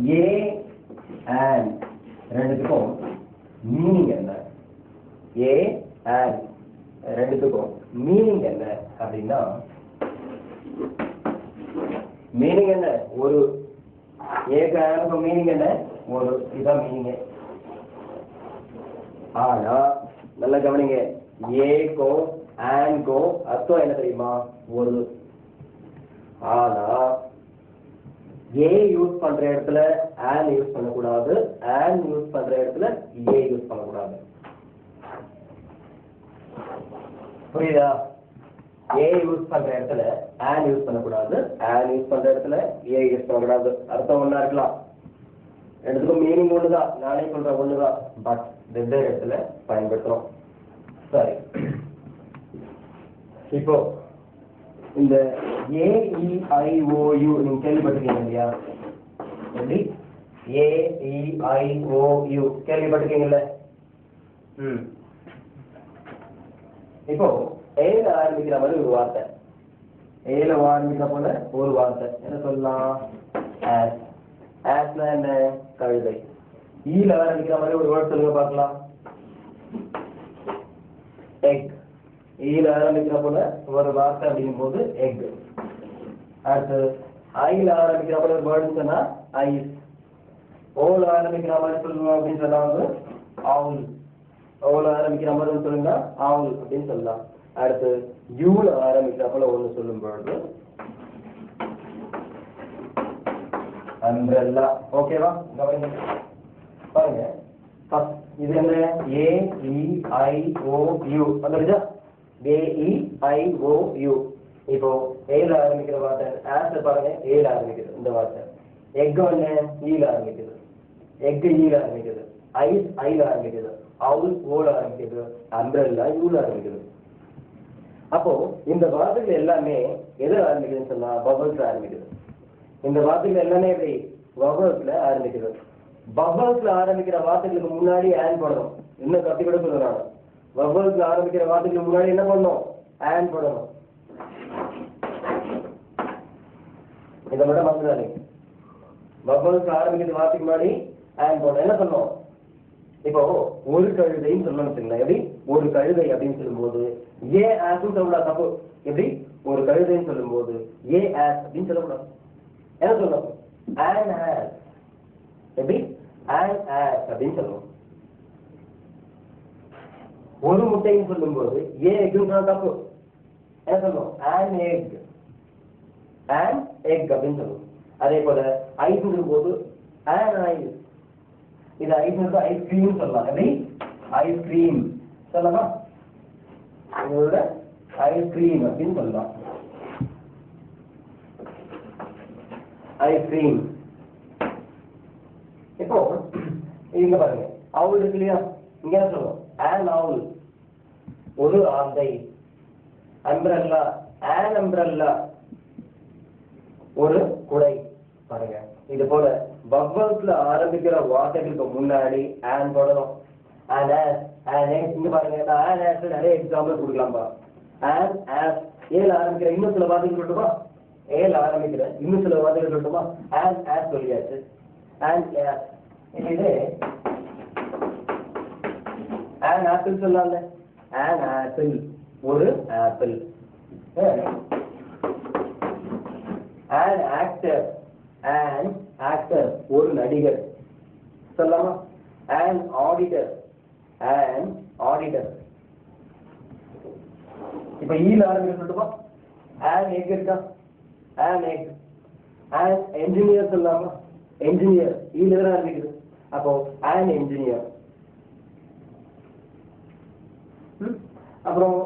A and ரெண்டுத்துக்கும் meaning என்ன? A and ரெண்டுத்துக்கும் மீனிங் என்ன அப்படின்னா, மீனிங் என்ன? ஒரு ஏக்கு மீனிங் என்ன? ஒரு, இதுதான் மீனிங். ஆனா நல்லா கவனிங்க, ஏக்கோ ஆன்கோ அர்த்தம் என்ன தெரியுமா? ஒரு. ஆனா ஏ யூஸ் பண்ற இடத்துல ஆன் யூஸ் பண்ணக்கூடாது, ஆன் யூஸ் பண்ற இடத்துல ஏ யூஸ் பண்ணக்கூடாது. புரியுதா? ஏ யூஸ் பண்ற இடத்துல ஆன் யூஸ் பண்ணக்கூடாது, ஆன் யூஸ் பண்ற இடத்துல ஏ யூஸ் பண்ணக்கூடாது. அர்த்தம் ஒண்ணா இருக்கலாம், ரெண்டுத்துக்கும் மீனிங் ஒண்ணுதான், நானே சொல்ற ஒண்ணுதான், பட் வெவ்வேறு இடத்துல பயன்படுத்துறோம். சரி, இப்போ இந்த AEIOU நீங்க கேள்விப்பட்டிருக்கீங்க இல்லையா? எப்படி? AEIOU கேள்விப்பட்டிருக்கீங்கல்ல? இப்போ ஏல ஆரம்பிக்கிற மாதிரி ஒரு வார்த்தை, ஏல ஆரம்பிக்கிற போல ஒரு வார்த்தை என்ன சொல்லலாம்? ஆஸ். ஆஸ்னா என்ன? கழுதை. ஈல ஆரம்பிக்கிற மாதிரி ஒரு வேர்ட் சொல்லுங்க பார்க்கலாம். எக். ஈல ஆரம்பிக்கிற போல ஒரு வார்த்தை அப்படிங்கும் போது எக். அடுத்து ஐல ஆரம்பிக்கிற போல ஒரு வேர்டு சொன்னா ஐஸ். ஓல ஆரம்பிக்கிற மாதிரி சொல்லணும் அப்படின்னு சொன்னா வந்து ஆவுல். ஓல ஆரம்பிக்கிற மாதிரி சொல்லுங்க ஆவுல் அப்படின்னு சொல்லலாம். அடுத்து யூல ஆரம்பிக்கிற போல ஒண்ணு சொல்லும் பொழுது அம்ப்ரெல்லா. ஓகேவா? பாருங்க, இது என்ன? AEIOU வந்துருச்சா? AEIOU. இப்போ ஏல ஆரம்பிக்கிற வார்த்தை ஆஸ் பாருங்க, ஏல ஆரம்பிக்குது இந்த வார்த்தை. எக் என்ன? ஈல ஆரம்பிக்குது, எக் ஈல ஆரம்பிக்குது. ஐஸ் ஐல ஆரம்பிக்குது, அவுல் ஓல ஆரம்பிக்குது, அம்ப்ரெல்லா யூல ஆரம்பிக்குது. அப்போ இந்த வார்த்தைகள் எல்லாமே எது ஆரம்பிக்குதுன்னு சொன்னா பபல்ஸ் ஆரம்பிக்குது. இந்த வார்த்தைகள் எல்லாமே எப்படி? வவல்ஸ்ல ஆரம்பிக்குது. வவல்ஸ்ல ஆரம்பிக்கிற வார்த்தைகளுக்கு முன்னாடி ஆன் போடணும். இன்னும் கத்தி கூட சொல்லுறாங்க, வவல்ஸ்ல ஆரம்பிக்கிற வார்த்தைகளுக்கு முன்னாடி என்ன பண்ணணும்? ஆன் போடணும். இதை மட்டும் மறந்துடாதீங்க. வவல்ஸ்ல ஆரம்பிக்கிற வார்த்தைக்கு முன்னாடி ஆன் போடணும். என்ன சொல்லணும்? இப்போ ஒரு கழுதைன்னு சொல்லணும். எப்படி? ஒரு கழுதை அப்படின்னு சொல்லும் போது ஏ ஆஸ் சொல்லக்கூடாது, தப்பு. எப்படி? ஒரு கழுதைன்னு சொல்லும் போது ஏ ஆஸ் அப்படின்னு சொல்லக்கூடாது. என்ன சொல்லணும்? an as. எப்படி? an as அப்படின்னு சொல்லணும். ஒரு முட்டைன்னு சொல்லும் போது ஏ எக்னு தப்பு. என்ன சொல்லணும்? an egg. an egg அப்படின்னு சொல்லணும். அதே போல ஐஸ் போது an ice. இது ஐஸ் ஐஸ்கிரீம் சொல்லலாம். எப்படி? ஐஸ்கிரீம் சொல்லலாமா? இதோட ஐஸ்கிரீம் அப்படின்னு சொல்லலாம். ஐஸ்கிரீம். இப்போ இங்க பாருங்க, அவுல் இருக்கு இல்லையா? இங்க என்ன சொல்லணும்? an owl. ஒரு ஆந்தை. Umbrella, an umbrella. ஒரு குடை. பாருங்க, இது போல வவல்ஸ்ல ஆரம்பிக்கிற வார்த்தைகளுக்கு முன்னாடி an போடணும். an as, an egg. இங்க பாருங்க, an as நிறைய எக்ஸாம்பிள் கொடுக்கலாம்பா. an as ஏல ஆரம்பிக்கிற இன்னும் சில வார்த்தைகள் சொல்லட்டுமா? ஏல ஆரம்பிக்கிற இன்னும் சில வார்த்தைகள் சொல்லட்டுமா? an as சொல்லியாச்சு. an as. இது an apple சொல்லலாம்ல? an apple. ஒரு apple. an actor. an actor. ஒரு நடிகர் சொல்லலாமா? an auditor. an auditor. இப்ப ஈல ஆரம்பிக்கிற சொல்லட்டுமா? an egg இருக்கா? an egg. an engineer சொல்லலாமா? engineer. ஈல தான் ஆரம்பிக்குது. அப்போ an engineer. அப்புறம்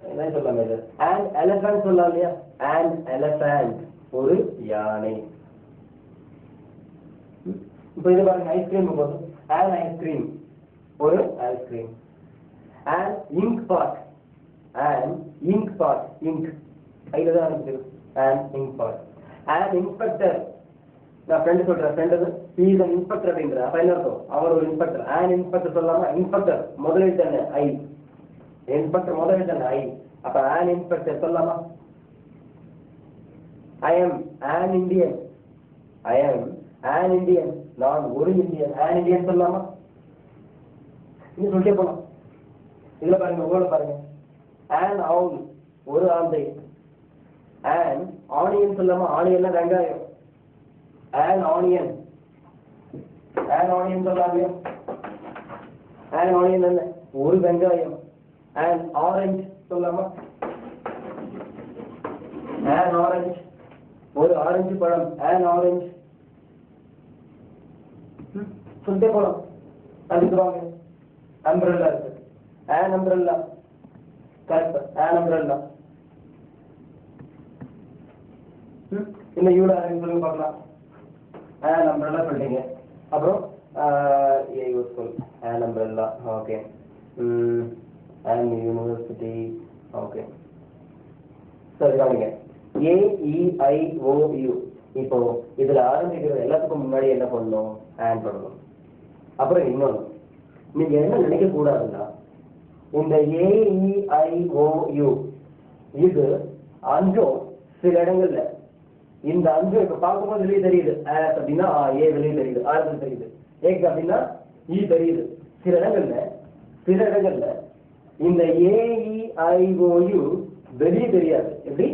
என்ன சொல்லலாம்? இது an elephant சொல்லலாம் இல்லையா? an elephant. ஒரு யானை. இப்போ இது பாருங்க, ஐஸ்கிரீம் போது an ஐஸ்கிரீம். ஒரு ice cream. an ink pot. an ink pot. ink ஐல தான் ஆரம்பிக்குது. an ink pot. an inspector. நான் ஃப்ரெண்ட் சொல்றேன், friend he is an inspector அப்படிங்கற. அப்ப என்ன அர்த்தம்? அவர் ஒரு இன்ஸ்பெக்டர். an inspector சொல்லலாமா? இன்ஸ்பெக்டர் முதலில் தானே ஐ. இன்ஸ்பெக்டர் முதலில் தானே ஐ. அப்ப an inspector சொல்லலாமா? I am an Indian. I am an Indian, நான் ஒரு இந்தியன். an Indian சொல்லலாமா? இன்னும் சொல்லிட்டே போலாம். இதுல பாருங்க, ஓல பாருங்க. an owl, ஒரு ஆந்தை. an onion சொல்லலாமா? ஆனியன்னா வெங்காயம். an onion, an onion சொல்லலாமா? an onion என்ன? ஒரு வெங்காயம். an orange சொல்லலாமா? an orange, ஒரு ஆரஞ்சு பழம். an orange. சொல்லிட்டே போலாம். அதுக்கு வாங்க, அம்பிரல்லா இருக்கு. an umbrella, correct. an umbrella. இந்த யூல சொல்லுங்க பார்க்கலாம். an umbrella சொல்லிட்டீங்க. அப்புறம் a useful, an umbrella. Okay. an university. Okay. சரி கவனிங்க. AEIOU. இப்போ இதுல ஆரம்பிக்கிறது எல்லாத்துக்கும் முன்னாடி என்ன பண்ணணும்? an பண்ணணும். அப்புறம் இன்னொன்று நீங்க என்ன நினைக்க கூடாதுன்னா, இந்த AEIOU இது அஞ்சும் சில இடங்கள்ல இந்த அஞ்சும் இப்ப பார்க்கும்போது வெளியே தெரியுது. அப்படின்னா ஏ வெளியே தெரியுது, ஆறு தெரியுது. ஏக் அப்படின்னா ஈ தெரியுது. சில இடங்கள்ல இந்த AEIOU வெளியே தெரியாது. எப்படி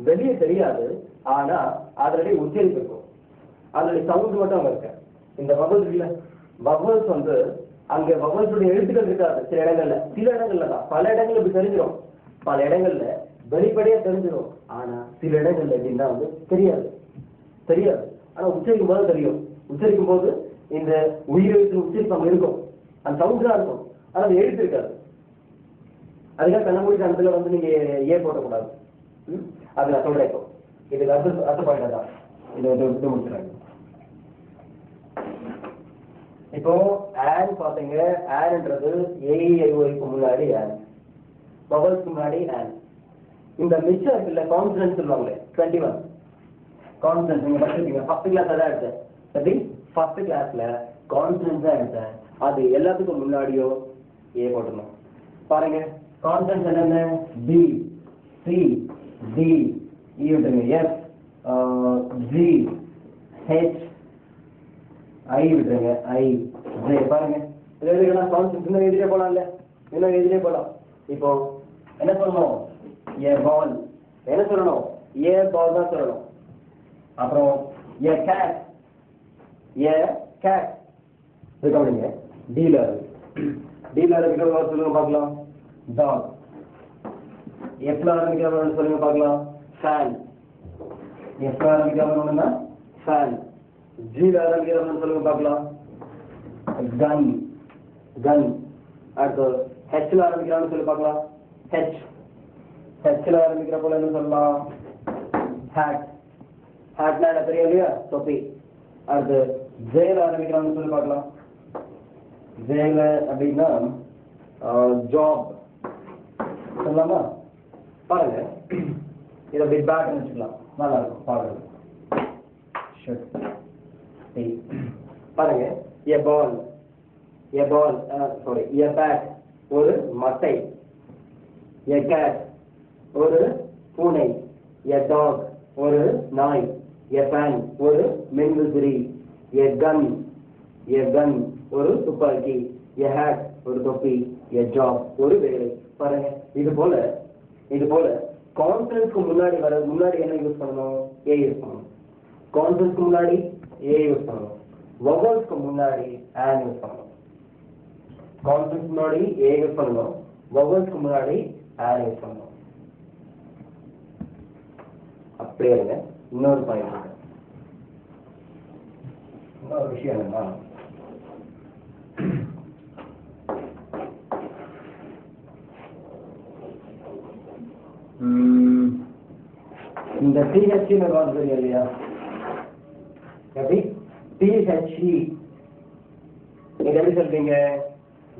வெளியே தெரியாது? ஆனா அதனுடைய உச்சரிப்பு இருக்கும், அதனுடைய சவுண்ட் மட்டும் அங்க இருக்கு. இந்த வவல்ஸ் இல்ல, வவல்ஸ் வந்து அங்க வவல்ஸுடைய எழுத்துக்கள் இருக்காது சில இடங்கள்ல தான். பல இடங்கள்ல இப்படி தெரிஞ்சிடும், பல இடங்கள்ல வெளிப்படையா தெரிஞ்சிடும். ஆனா சில இடங்கள்ல எப்படின்னா வந்து தெரியாது. ஆனா உச்சரிக்கும் போது தெரியும். உச்சரிக்கும் போது இந்த உயிரெழுத்து உச்சரிப்பு அங்க இருக்கும், அந்த சவுண்ட் தான் இருக்கும். ஆனா அது எழுத்து இருக்காது. அதுக்காக கண்ணமூடி கணத்துல வந்து நீங்க ஏ போட்டக்கூடாது. அது நான் சொல்றேன். இப்போ இதுக்கு அடுத்த பாயிண்ட் தான். இதை முடிச்சுறாங்க. இப்போ an பாத்தீங்க, anன்றது AEIOக்கு முன்னாடி an, வவல்ஸ்க்கு முன்னாடி an. இந்த மிச்சம் இருக்குல்ல, கான்சனன்ட் சொல்லுவாங்களே 21 கான்சனன்ட். நீங்க படிச்சிருக்கீங்க, ஃபர்ஸ்ட் கிளாஸ் தான் எடுத்தேன். எப்படி ஃபர்ஸ்ட் கிளாஸ்ல கான்சனன்ட் தான் எடுத்தேன். அது எல்லாத்துக்கும் முன்னாடியோ ஏ போட்டணும். பாருங்க, கான்சனன்ட் என்னென்ன? B, C, D, E விட்டுருங்க, F, G, H, I விட்டுருங்க, I, J. பாருங்க, இது எழுதிக்கலாம். கான்சனன்ட் இன்னும் எழுதிட்டே போலாம். இப்போ என்ன சொல்லணும்? ஏ பால். என்ன சொல்லணும்? ஏ பால் தான் சொல்லணும். அப்புறம் ஏ கேட், இது கவனிங்க. டீலர் இருக்கிற சொல்லுங்க பார்க்கலாம். டாக். எஃப்ல ஆரம்பிக்கிறவங்க சொல்லுங்க பார்க்கலாம். ஃபேன். எஃப்ல ஆரம்பிக்கிறவங்க ஃபேன். ஜில ஆரம்பிக்கிறவங்க சொல்லுங்க பார்க்கலாம். கன். அடுத்து ஹெச்ல ஆரம்பிக்கிறான்னு சொல்லி பார்க்கலாம். ஹெச்ல ஆரம்பிக்கிற போல என்ன சொல்லலாம்? ஹேட்னா என்ன தெரியும் இல்லையா? தொப்பி. அடுத்து ஜேல ஆரம்பிக்கிறான்னு சொல்லி பார்க்கலாம். ஜேல அப்படின்னா ஜாப் சொல்லலாமா? பாருங்க, இதை அப்படி பேட்னு வச்சுக்கலாம், நல்லா இருக்கும் பாருங்க. பாருங்க, ஏ பால், ஏ பேட் ஒரு மட்டை, ஏ கேட் ஒரு பூனை, ஏ டாக் ஒரு நாய், ஏ பேன் ஒரு மின்விசிறி, ஏ கன் ஒரு துப்பாக்கி, ஏ ஹேட் ஒரு தொப்பி, ஏ ஜாப் ஒரு வேலை. பாருங்க, இது போல கான்சனன்ட்ஸ்க்கு முன்னாடி என்ன யூஸ் பண்ணணும்? ஏ யூஸ் பண்ணணும். கான்சனன்ட்ஸ்க்கு முன்னாடி ஏ யூஸ் பண்ணணும். வவல்ஸ்க்கு முன்னாடி an யூஸ் பண்ணணும். கான்சனன்ட்ஸ்க்கு முன்னாடி ஏ யூஸ் பண்ணணும், வவல்ஸ்க்கு முன்னாடி an யூஸ் பண்ணணும். அப்படியே இருங்க. இன்னொரு பாயிண்ட் இருக்கு. இன்னொரு விஷயம் என்னன்னா, இந்த THE வார்த்தை தெரியும் இல்லையா? எப்படி THE நீங்க எப்படி சொல்றீங்க?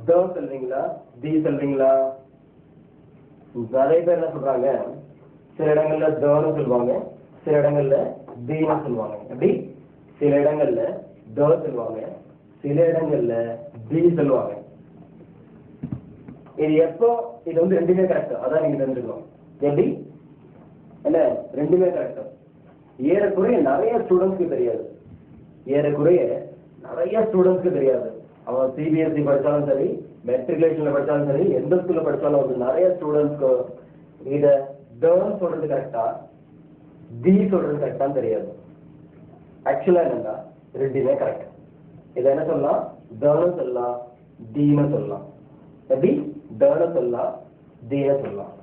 த சொல்றீங்களா, தி சொல்றீங்களா? நிறைய பேர் என்ன சொல்றாங்க, சில இடங்கள்ல தன்னு சொல்லுவாங்க, சில இடங்கள்ல தீன்னு சொல்லுவாங்க. எப்படி சில இடங்கள்ல த சொல்லுவாங்க, சில இடங்கள்ல தி சொல்லுவாங்க. இது எப்போ? இது வந்து ரெண்டுமே கரெக்ட். அதான் நீங்க தெரிஞ்சுக்கணும். எப்படி என்ன? ரெண்டுமே கரெக்ட். ஏறக்குறைய நிறைய ஸ்டூடெண்ட்ஸ்க்கு தெரியாது. ஏறக்குறைய நிறைய ஸ்டூடெண்ட்ஸ்க்கு தெரியாது. அவன் சிபிஎஸ்சி படிச்சாலும் சரி, மெட்ரிகுலேஷன்ல படிச்சாலும் சரி, எந்த ஸ்கூல்ல படிச்சாலும் வந்து நிறைய ஸ்டூடெண்ட்ஸ்க்கு இதை டேர்ன் சொல்றது கரெக்டா, தி சொல்றது கரெக்டான்னு தெரியாது. ஆக்சுவலா என்னன்னா ரெண்டுமே கரெக்ட். இதை என்ன சொல்லலாம், டேர்னு சொல்லலாம், தீன்னு சொல்லலாம். எப்படி டேர்னு சொல்லலாம், தீன்னு சொல்லலாம்.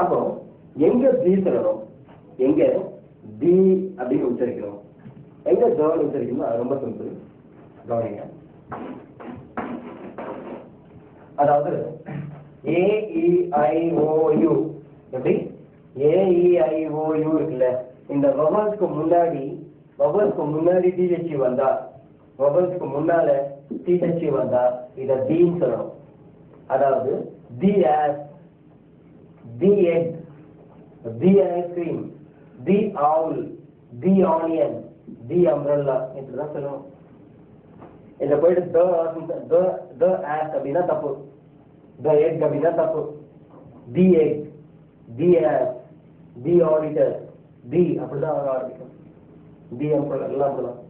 அப்போ எங்க தி சொல்லணும், எங்க தி அப்படின்னு உச்சரிக்கணும், எங்க டேர்ன் உச்சரிக்கணும், அது ரொம்ப சிம்பிள். கவனிங்க. அதாவது AEIOU, எப்படி AEIOU இருக்குல்ல, இந்த வவல்ஸ்க்கு முன்னாடி TH வந்தா, வவல்ஸ்க்கு முன்னால TH வந்தா இத தீன்னு சொல்லணும். அதாவது தி ஆஸ், தி எக், தி ஐஸ்கிரீம், தி ஆவுல், தி ஆனியன், தி அம்ப்ரெல்லா இப்படிதான் சொல்லணும். இத போயிட்டு த ஆஸ் அப்படின்னா தப்பு, த எக் அப்படின்னா தப்பு. தி எக், தி ஆஸ், தி ஆடிட்டர், தி அப்படிதான் வர ஆரம்பிக்கும். தி அம்ப்ரெல்லா எல்லாம் அப்படிதான்.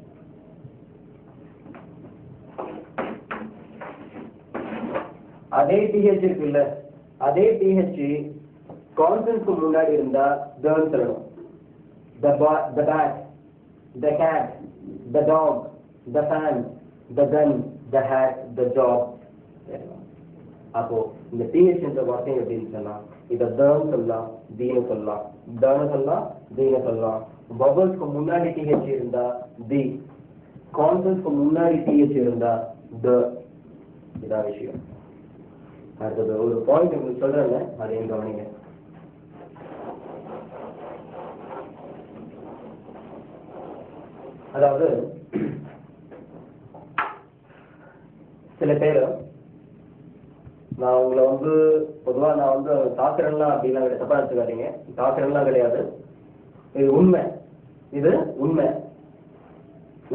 அதே TH இருக்குல்ல, அதே TH கான்சனன்ட்க்கு முன்னாடி இருந்தா டேர்ன் சொல்லணும். The bat, the cat, the dog, the fan, the gun, the hat, the job. அப்போ இந்த TH என்ற வார்த்தை எப்படின்னு சொன்னா இதை டேர்ன் சொல்லலாம், தீன்னு சொல்லலாம், டேர்னு சொல்லலாம், தீன்னு சொல்லலாம். வவல்ஸ்க்கு முன்னாடி TH இருந்தா தி, கான்சனன்ட்க்கு முன்னாடி TH இருந்தா த. இதான் விஷயம். அடுத்தது ஒரு பாயிண்ட் உங்களுக்கு சொல்றேன், அதையும் கவனிங்க. அதாவது சில பேர், நான் உங்களை வந்து பொதுவா நான் வந்து தாக்குறேன்லாம் அப்படின்னா தப்பா எடுத்துக்காதீங்க, தாக்குறேன்லாம் கிடையாது, இது உண்மை, இது உண்மை.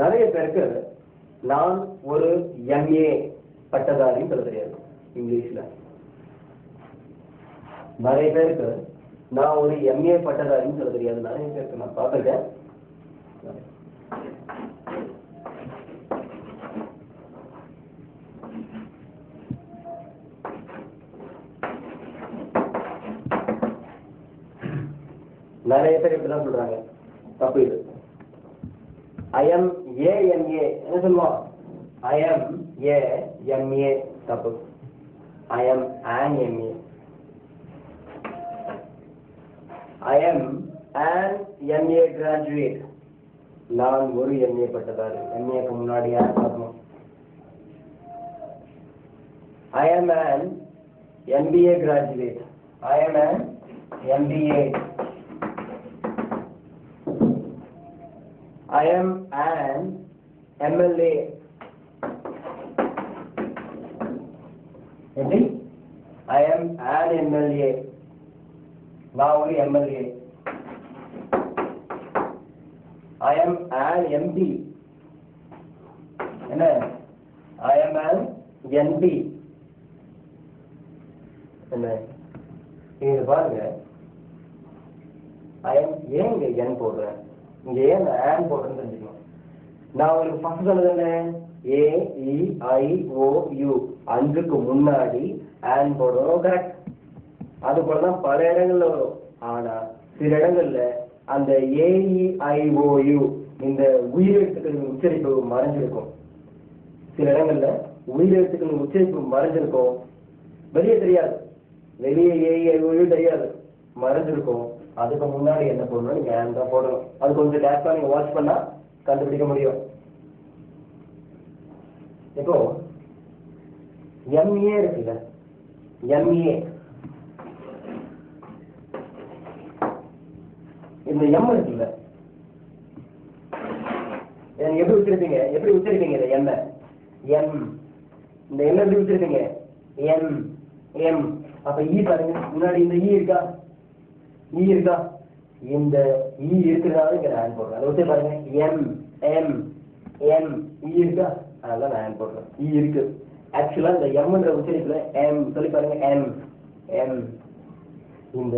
நிறைய பேருக்கு நான் ஒரு MA பட்டதாரின்னு சொல்ல தெரியாது இங்கிலீஷ்ல. நிறைய பேருக்கு நான் ஒரு MA பட்டதாரின்னு சொல்ல தெரியாது. நிறைய பேருக்கு நான் பார்த்துருக்கேன். நிறைய பேர் இப்படிதான் சொல்றாங்க, தப்பு இது. I am AMA என்ன சொல்லுவான், I am AMA தப்பு. I am an MA. I am an MA graduate. நான் ஒரு MA பட்டதாரி. MAக்கு முன்னாடி யார் பார்க்கணும். I am an MBA graduate. I am an MBA. I am an MLA. எப்படி? I am an MLA. நான் ஒரு MLA. I am an MP. என்ன? I am an NP. என்ன? இங்க பாருங்க, I am ஏன் இங்க N போடுறேன், இங்க ஏன் ஆன் போடுறேன்னு தெரிஞ்சுக்கணும். நான் உங்களுக்கு ஃபர்ஸ்ட் சொன்னது என்ன, AEIOU 5க்கு முன்னாடி ஆன் போடணும், கரெக்ட். அது போலதான் பல இடங்கள்ல வரும். ஆனா சில இடங்கள்ல அந்த AEIOU இந்த உயிரெழுத்துக்களின் உச்சரிப்பு மறைஞ்சிருக்கும். சில இடங்கள்ல உயிரெழுத்துக்களின் உச்சரிப்பு மறைஞ்சிருக்கும், வெளியே தெரியாது. வெளியே AEIOU தெரியாது, மறைஞ்சிருக்கும். அதுக்கு முன்னாடி என்ன போடணும், நீங்க ஆன் தான் போடணும். அது கொஞ்சம் கேர்ஃபுல்லா நீங்க வாட்ச் பண்ணா கண்டுபிடிக்க முடியும். இப்போ MA இருக்குல்ல, MA இந்த M இருக்குல்ல, எப்படி உச்சரிப்பீங்க, எப்படி உச்சரிப்பீங்க இதை M? M இந்த M எப்படி உச்சரிப்பீங்க, M M. அப்ப பாருங்க, முன்னாடி இந்த இருக்கா, இருக்கா, இந்த இருக்கிறதால இங்க நான் போடுறேன். அதை வச்சு பாருங்க, M M M இருக்கா, அதனால நான் போடுறேன். இருக்கு. ஆக்சுவலா இந்த எம்ன்ற உச்சரிப்புல M சொல்லி பாருங்க, M M. இந்த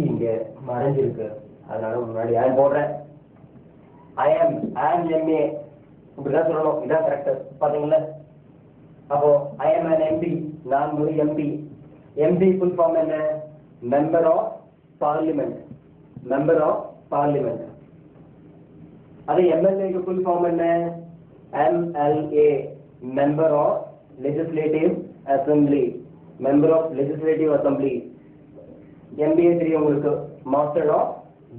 இங்க மறைஞ்சிருக்கு, அதனால முன்னாடி ஆன் போடுறேன். I am an MA. இப்படிதான் சொல்லணும், இதான் கரெக்ட். பாத்தீங்களா? அப்போ ஐ எம் an MP, நான் ஒரு எம்பி. எம்பி ஃபுல் ஃபார்ம் என்ன? Member of parliament. Member of parliament. அது எம்எல்ஏக்கு ஃபுல் ஃபார்ம் என்ன? MLA, member of legislative assembly. Member of legislative assembly. MBA தெரியும் உங்களுக்கு, master of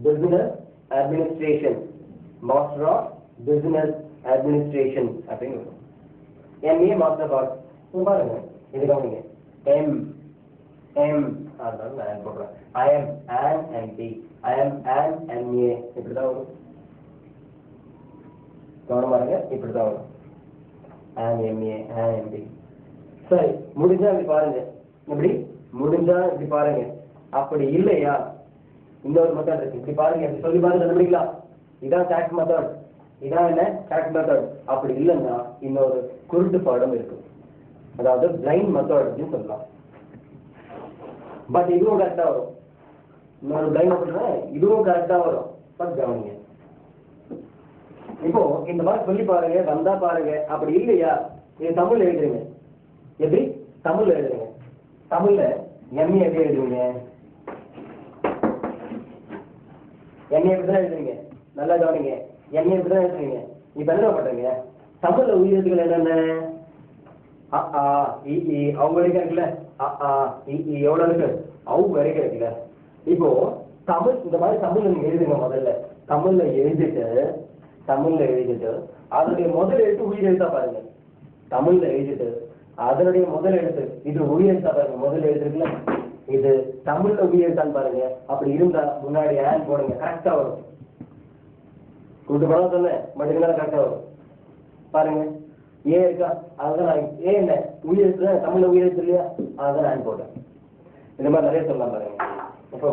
business administration. Master of business administration அப்படின்னு இருக்கும். MA மாஸ்டர் ஆஃப் பாருங்க, இது கவனிங்க. அதனால நான் போடுறேன். I am an MP, I am an MA. இப்படிதான் வரும். கவனமா இருங்க, இப்படிதான் வரும். an MA, an MP. சரி, முடிஞ்சா இப்படி பாருங்க. எப்படி முடிஞ்சா இப்படி பாருங்க. அப்படி இல்லையா இன்னொரு மெத்தட் இருக்கு. இப்படி பாருங்க, இப்படி சொல்லி பாருங்க, கண்டுபிடிக்கலாம். இதான் கரெக்ட் மெத்தட். இதான் என்ன கரெக்ட் மெத்தட். அப்படி இல்லைன்னா இன்னொரு குருட்டு பாடம் இருக்கு, அதாவது பிளைண்ட் மெத்தட் அப்படின்னு சொல்லலாம். பட் இதுவும் கரெக்டா வரும். இன்னொரு பிளைண்ட் மெத்தட் இதுவும் கரெக்டா வரும். பட் கவனிங்க, இப்போ இந்த மாதிரி சொல்லி பாருங்க, வந்தா பாருங்க. அப்படி இல்லையா இது தமிழ்ல எழுதுறீங்க. எப்படி தமிழ்ல எழுதுறீங்க? தமிழ்ல எம்ஏ எப்படி எழுதுவீங்க? எம்ஏ எப்படிதான் எழுதுவீங்க? நல்லா கவனிங்க, எம்ஏ எப்படிதான் எழுதுவீங்க? இப்ப என்ன பண்றீங்க? தமிழ்ல உயிரெழுத்துக்கள் என்னென்ன? அவங்க வரைக்கும் இருக்குல்ல, எவ்வளவு இருக்கு? அவங்க வரைக்கும் இருக்குல்ல. இப்போ தமிழ் இந்த மாதிரி தமிழ்ல நீங்க எழுதுங்க. முதல்ல தமிழ்ல எழுதிட்டு அதனுடைய முதல் எழுத்து உயிர் எழுத்தா பாருங்க. தமிழ்ல எழுதிட்டு அதனுடைய முதல் எழுத்து இது உயிர் எழுத்தா பாருங்க. முதல் எழுத்து இருக்குல்ல, இது தமிழ்ல உயிர் எழுத்தான்னு பாருங்க. அப்படி இருந்தா முன்னாடி ஆன் போடுங்க, கரெக்டா வரும். கூட்டு படம் சொன்னேன், பட் இருந்தாலும் கரெக்டா வரும். பாருங்க, ஏ இருக்கா? அதுதான் நான் ஏ என்ன உயிர் எழுத்து, தமிழ்ல உயிர் எழுத்து இல்லையா? அதுதான் ஆன் போட்டேன். இந்த மாதிரி நிறைய சொல்லலாம் பாருங்க. இப்போ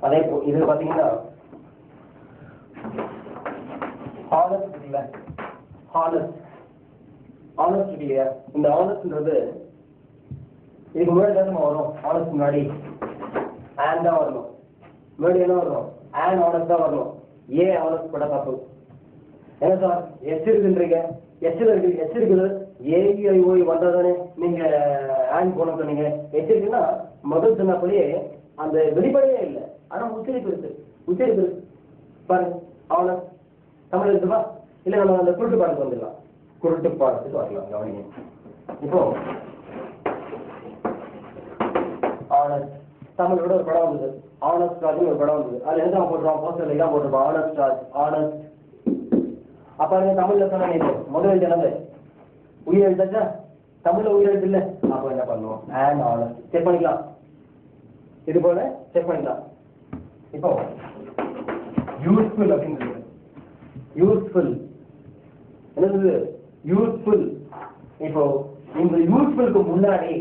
அதே இது பாத்தீங்கன்னா ஹானஸ்ட் இல்ல, ஹானஸ்ட் இல்லையா? இந்த ஹானஸ்ட்ன்றது இதுக்கு முன்னாடி தான் வரும். ஹானஸ்ட் முன்னாடி ஆன் தான் வரணும். முன்னாடி என்ன வரணும்? ஆன் ஹானஸ்ட் தான் வரணும். ஏ ஹானஸ்ட் பட தப்பு. என்ன சார் எஸ் இருக்குன்றீங்க? எஸ் இருக்குது. ஏஐஓ வந்தாதானே நீங்க ஆன் போன சொன்னீங்க. எஸ் இருக்குன்னா முதல் சொன்னபடியே அந்த வெளிப்படையே இல்லை, ஆனா உச்சரிப்பு இருக்கு. பாருங்க, அவன தமிழ் இருக்குமா? இல்ல நம்ம அந்த குருட்டு பாடத்துக்கு வந்துடலாம். குருட்டு பாடத்துக்கு வரலாம். கவனிங்க, இப்போ ஆனஸ்ட் தமிழோட ஒரு படம் வந்தது. ஆனஸ்ட் ராஜ்னு ஒரு படம் வந்தது. அதுல என்ன போட்டுருவோம்? போஸ்டர்ல இதான் போட்டிருப்போம், ஆனஸ்ட் ராஜ், ஆனஸ்ட். அப்ப தமிழ்ல சொன்ன முதல் எழுத்து உயிர் எழுத்தாச்சா? தமிழ்ல உயிர் எழுத்து இல்ல. அப்ப என்ன பண்ணுவோம்? அண்ட் ஆனஸ்ட் செக் பண்ணிக்கலாம். இது போல செக் பண்ணிக்கலாம். இப்போ யூஸ்ஃபுல் அப்படின்னு யூஸ்ஃபுல் என்னது? யூஸ்ஃபுல். இப்போ இந்த யூஸ்ஃபுல்லுக்கு முன்னாடி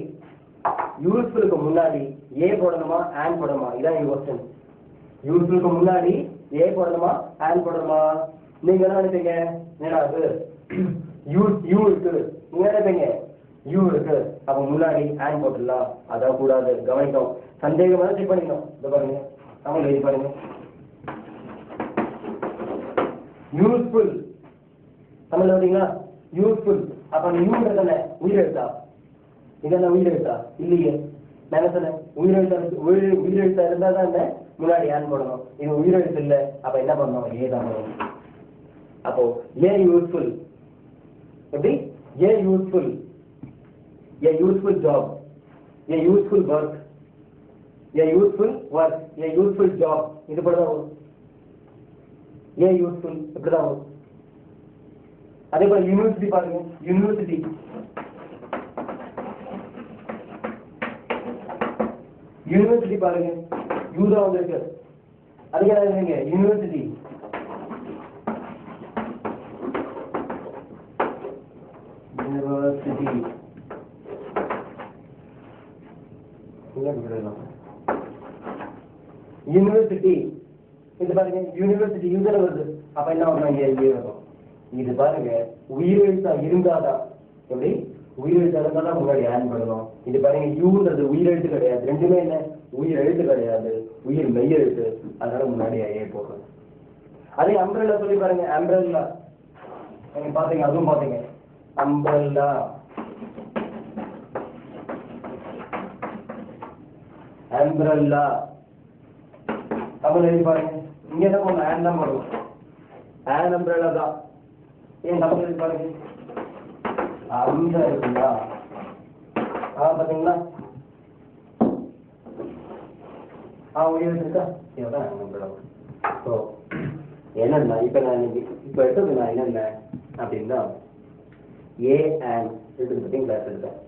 ஏ போடணுமா ஆன் போடணுமா? இதான் யூஸ்ஃபுல். யூஸ்ஃபுல்லுக்கு முன்னாடி ஏ போடணுமா ஆன் போடணுமா? நீங்க என்ன நினைப்பீங்க? என்னடா அது யூ இருக்கு, நீங்க நினைப்பீங்க யூ இருக்கு, அப்ப முன்னாடி ஆன் போட்டுடலாம். அதான் கூடாது. கவனிக்கும், சந்தேகமா செக் பண்ணிக்கணும். இதை பாருங்க, தமிழ் எழுதி பாருங்க. யூஸ்ஃபுல் தமிழ்ல பார்த்தீங்களா? யூஸ்ஃபுல். அப்ப அந்த யூன்றது என்ன? உயிரெழுத்தா? இதெல்லாம் உயிரெழுத்தா? இல்லையே. நான் என்ன சொன்னேன்? உயிரெழுத்தா இருந்தா தான் என்ன முன்னாடி ஆன் போடணும். இது உயிரெழுத்து இல்லை. அப்ப என்ன பண்ணணும்? ஏ தான் பண்ணணும். அப்போ ஏ யூஸ்ஃபுல். எப்படி? ஏ useful. A useful job, a useful work, a useful work, a useful job. இது போலதான் வரும். A useful இப்படிதான் வரும். அதே போல யூனிவர்சிட்டி பாருங்க, யூனிவர்சிட்டி பாருங்க, யூதா வந்திருக்கு. அதுக்கு என்ன எழுதுறீங்க? யூனிவர்சிட்டி. யூனிவர்சிட்டி இது பாருங்க, யூனிவர்சிட்டி யூசர் வருது. அப்ப என்ன வரும்? இது பாருங்க, உயிரெழுத்தா இருந்தாதான். எப்படி? உயிரெழுத்தா இருந்தாதான் முன்னாடி ஆன் பண்ணணும். இது பாருங்க, யூன்றது உயிரெழுத்து கிடையாது. ரெண்டுமே என்ன? உயிரெழுத்து கிடையாது. உயிர் மெய் எழுத்து, அதனால முன்னாடி ஏ போடுறோம். அதே அம்ப்ரெல்லா சொல்லி பாருங்க, அம்ப்ரெல்லா நீங்க பாத்தீங்க, அதுவும் பாத்தீங்க, அம்ப்ரெல்லா அம்ப்ரெல்லா தமிழ் எழுதி பாருங்க. இங்க என்ன பண்ணணும், ஆன் தான் பண்ணணும், ஆன் அம்ப்ரெல்லா தான். ஏன் தமிழ் எழுதி பாருங்க, அம்ப்ரெல்லா. பாத்தீங்களா, உயிர் இருக்கா, இதுதான் அம்ப்ரெல்லா. ஸோ என்னன்னா இப்ப நான் இப்ப எடுத்தது நான் என்னென்ன அப்படின்னா, ஏ அண்ட் இது பத்தி கிளாஸ் எடுத்தேன்.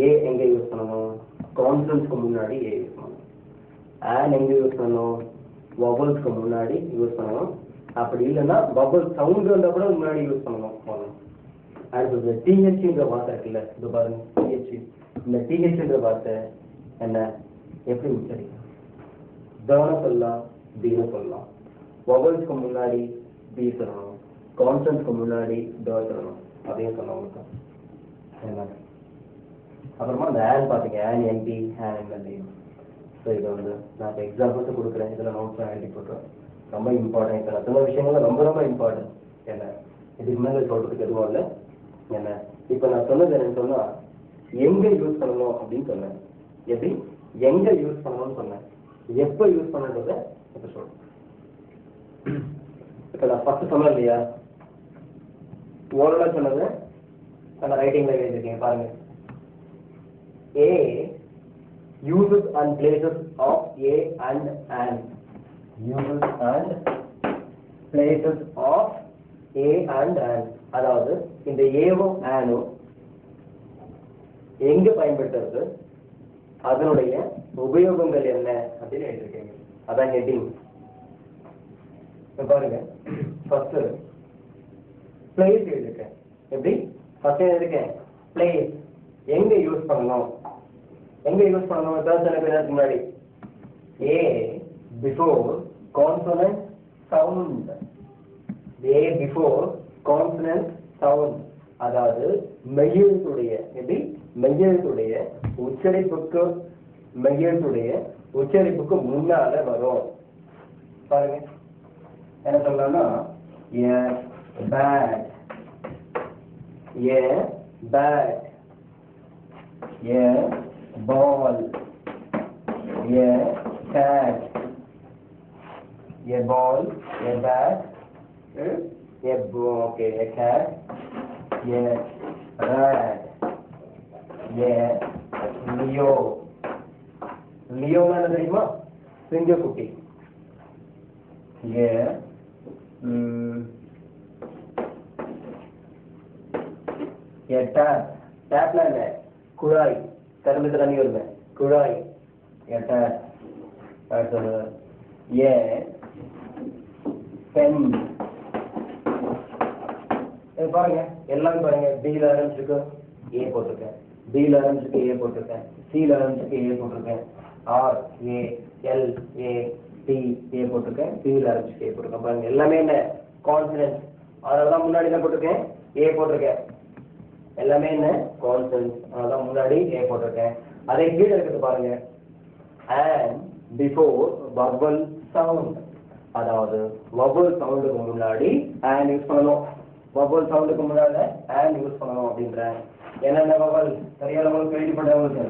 ஏ எங்க யூஸ் பண்ணணும், கான்சனன்ட்ஸ்க்கு முன்னாடி ஏ யூஸ் பண்ணணும். அண்ட் எங்க யூஸ் பண்ணணும், வவல்ஸ்க்கு முன்னாடி யூஸ் பண்ணணும். அப்படி இல்லைன்னா வவல் சவுண்ட் வந்தா கூட முன்னாடி யூஸ் பண்ணணும். அடுத்தது டிஹெச்ன்ற வார்த்தை இருக்குல்ல, இது பாருங்க டிஹெச். இந்த டிஹெச்ன்ற வார்த்தை என்ன, எப்படி உச்சரிக்கும், தன சொல்லலாம், தீன சொல்லலாம். வவல்ஸ்க்கு முன்னாடி பி சொல்லணும், கான்சனன்ட்ஸ்க்கு முன்னாடி ட சொல்லணும் அப்படின்னு சொன்னவங்களுக்கு என்ன. அப்புறமா அந்த ஆன் பார்த்தீங்க, on MP, on MLA. So இதை வந்து நான் இப்போ எக்ஸாம்பிள்ஸ் கொடுக்குறேன், இதில் நோட்ஸ்லாம் எழுதி போட்டுருவேன். ரொம்ப இம்பார்ட்டன்ட், இப்போ நான் சொன்ன விஷயங்கள் ரொம்ப ரொம்ப இம்பார்ட்டன்ட். என்ன இதுக்கு மேலே சொல்கிறதுக்கு எதுவும் இல்லை. என்ன இப்போ நான் சொன்னது என்னன்னு சொன்னால், எங்கே யூஸ் பண்ணணும் அப்படின்னு சொன்னேன், எப்படி எங்கே யூஸ் பண்ணணும்னு சொன்னேன், எப்போ யூஸ் பண்ணுறத இப்போ சொல்கிறேன். இப்போ நான் ஃபஸ்ட்டு சொன்னேன் இல்லையா, ஓரளவு சொன்னது அந்த ரைட்டிங்கில் எழுதிருக்கீங்க பாருங்க. A uses and places of A and an. Uses and places of A and an. அதாவது இந்த ஏவும் ஆனும் எங்க பயன்படுத்துறது, அதனுடைய உபயோகங்கள் என்ன அப்படின்னு எழுதிருக்கீங்க. அதான் ஹெட்டிங். பாருங்க, ஃபர்ஸ்ட் பிளேஸ் எழுதிருக்கேன். எப்படி ஃபர்ஸ்ட் எழுதிருக்கேன், பிளேஸ் எங்க யூஸ் பண்ணணும், எங்க யூஸ் பண்ணணும், எனக்கு முன்னாடி a before consonant sound. A before consonant sound, அதாவது மெய்யெழுத்துடைய, எப்படி மெய்யெழுத்துடைய உச்சரிப்புக்கு, மெய்யெழுத்துடைய உச்சரிப்புக்கு முன்னால வரும். பாருங்க என்ன சொல்லலாம்னா, a bat, a bat, a ball, a cat, a ball, a bat, okay, a cat, a rat, a leo. Leo என்ன தெரியுமா, சிங்கக்குட்டி. a tap, tapல என்ன, குழாய், திறந்துட்டு தண்ணி வருது, குழாய், டேப். அடுத்தது ஏ பென். பாருங்க எல்லாமே பாருங்க, பில ஆரம்பிச்சிருக்கு ஏ போட்டிருக்கேன், பில ஆரம்பிச்சிருக்கு ஏ போட்டிருக்கேன், சில ஆரம்பிச்சிருக்கு ஏ போட்டிருக்கேன், R A, L A, D A போட்டிருக்கேன், பில ஆரம்பிச்சிருக்கு ஏ போட்டிருக்கேன். பாருங்க எல்லாமே என்ன, கான்சனன்ட். அதனாலதான் முன்னாடி என்ன போட்டிருக்கேன், ஏ போட்டிருக்கேன். எல்லாமே என்ன, கான்சனன்ட், அதனாலதான் முன்னாடி ஏ போட்டிருக்கேன். அதை கீழே இருக்கிறது பாருங்க, and before vowel sound, அதாவது vowel சவுண்டுக்கு முன்னாடி and யூஸ் பண்ணணும். vowel சவுண்டுக்கு முன்னாடி and யூஸ் பண்ணணும் அப்படின்றேன். என்னென்ன vowel சரியானவங்களுக்கு கேள்விப்பட்டவங்களுக்கு,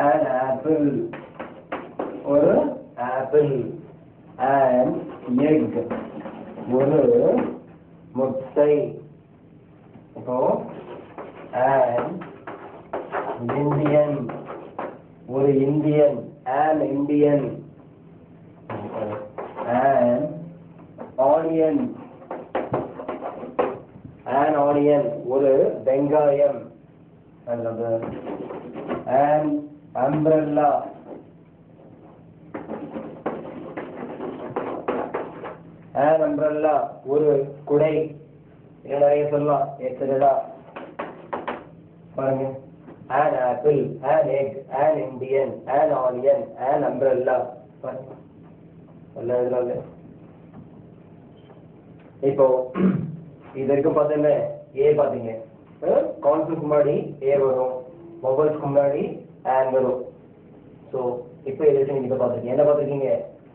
an apple, ஒரு ஆப்பிள், an egg, ஒரு முட்டை. இப்போ an Indian, ஒரு Indian, an Indian, an onion, an onion, ஒரு வெங்காயம். அல்லது an umbrella, an umbrella, ஒரு குடை. நிறைய சொல்லலாம், எத்தனை பாருங்க, an apple, an egg, an Indian, an onion, an umbrella. இப்போ இதற்கு பார்த்தீங்க, ஏ பார்த்தீங்க, கான்சனன்ட்க்கு முன்னாடி ஏ வரும், வவல்ஸ்க்கு முன்னாடி an வரும். ஸோ இப்போ எதுக்கு நீங்க பார்த்துருக்கீங்க என்ன பார்த்துருக்கீங்க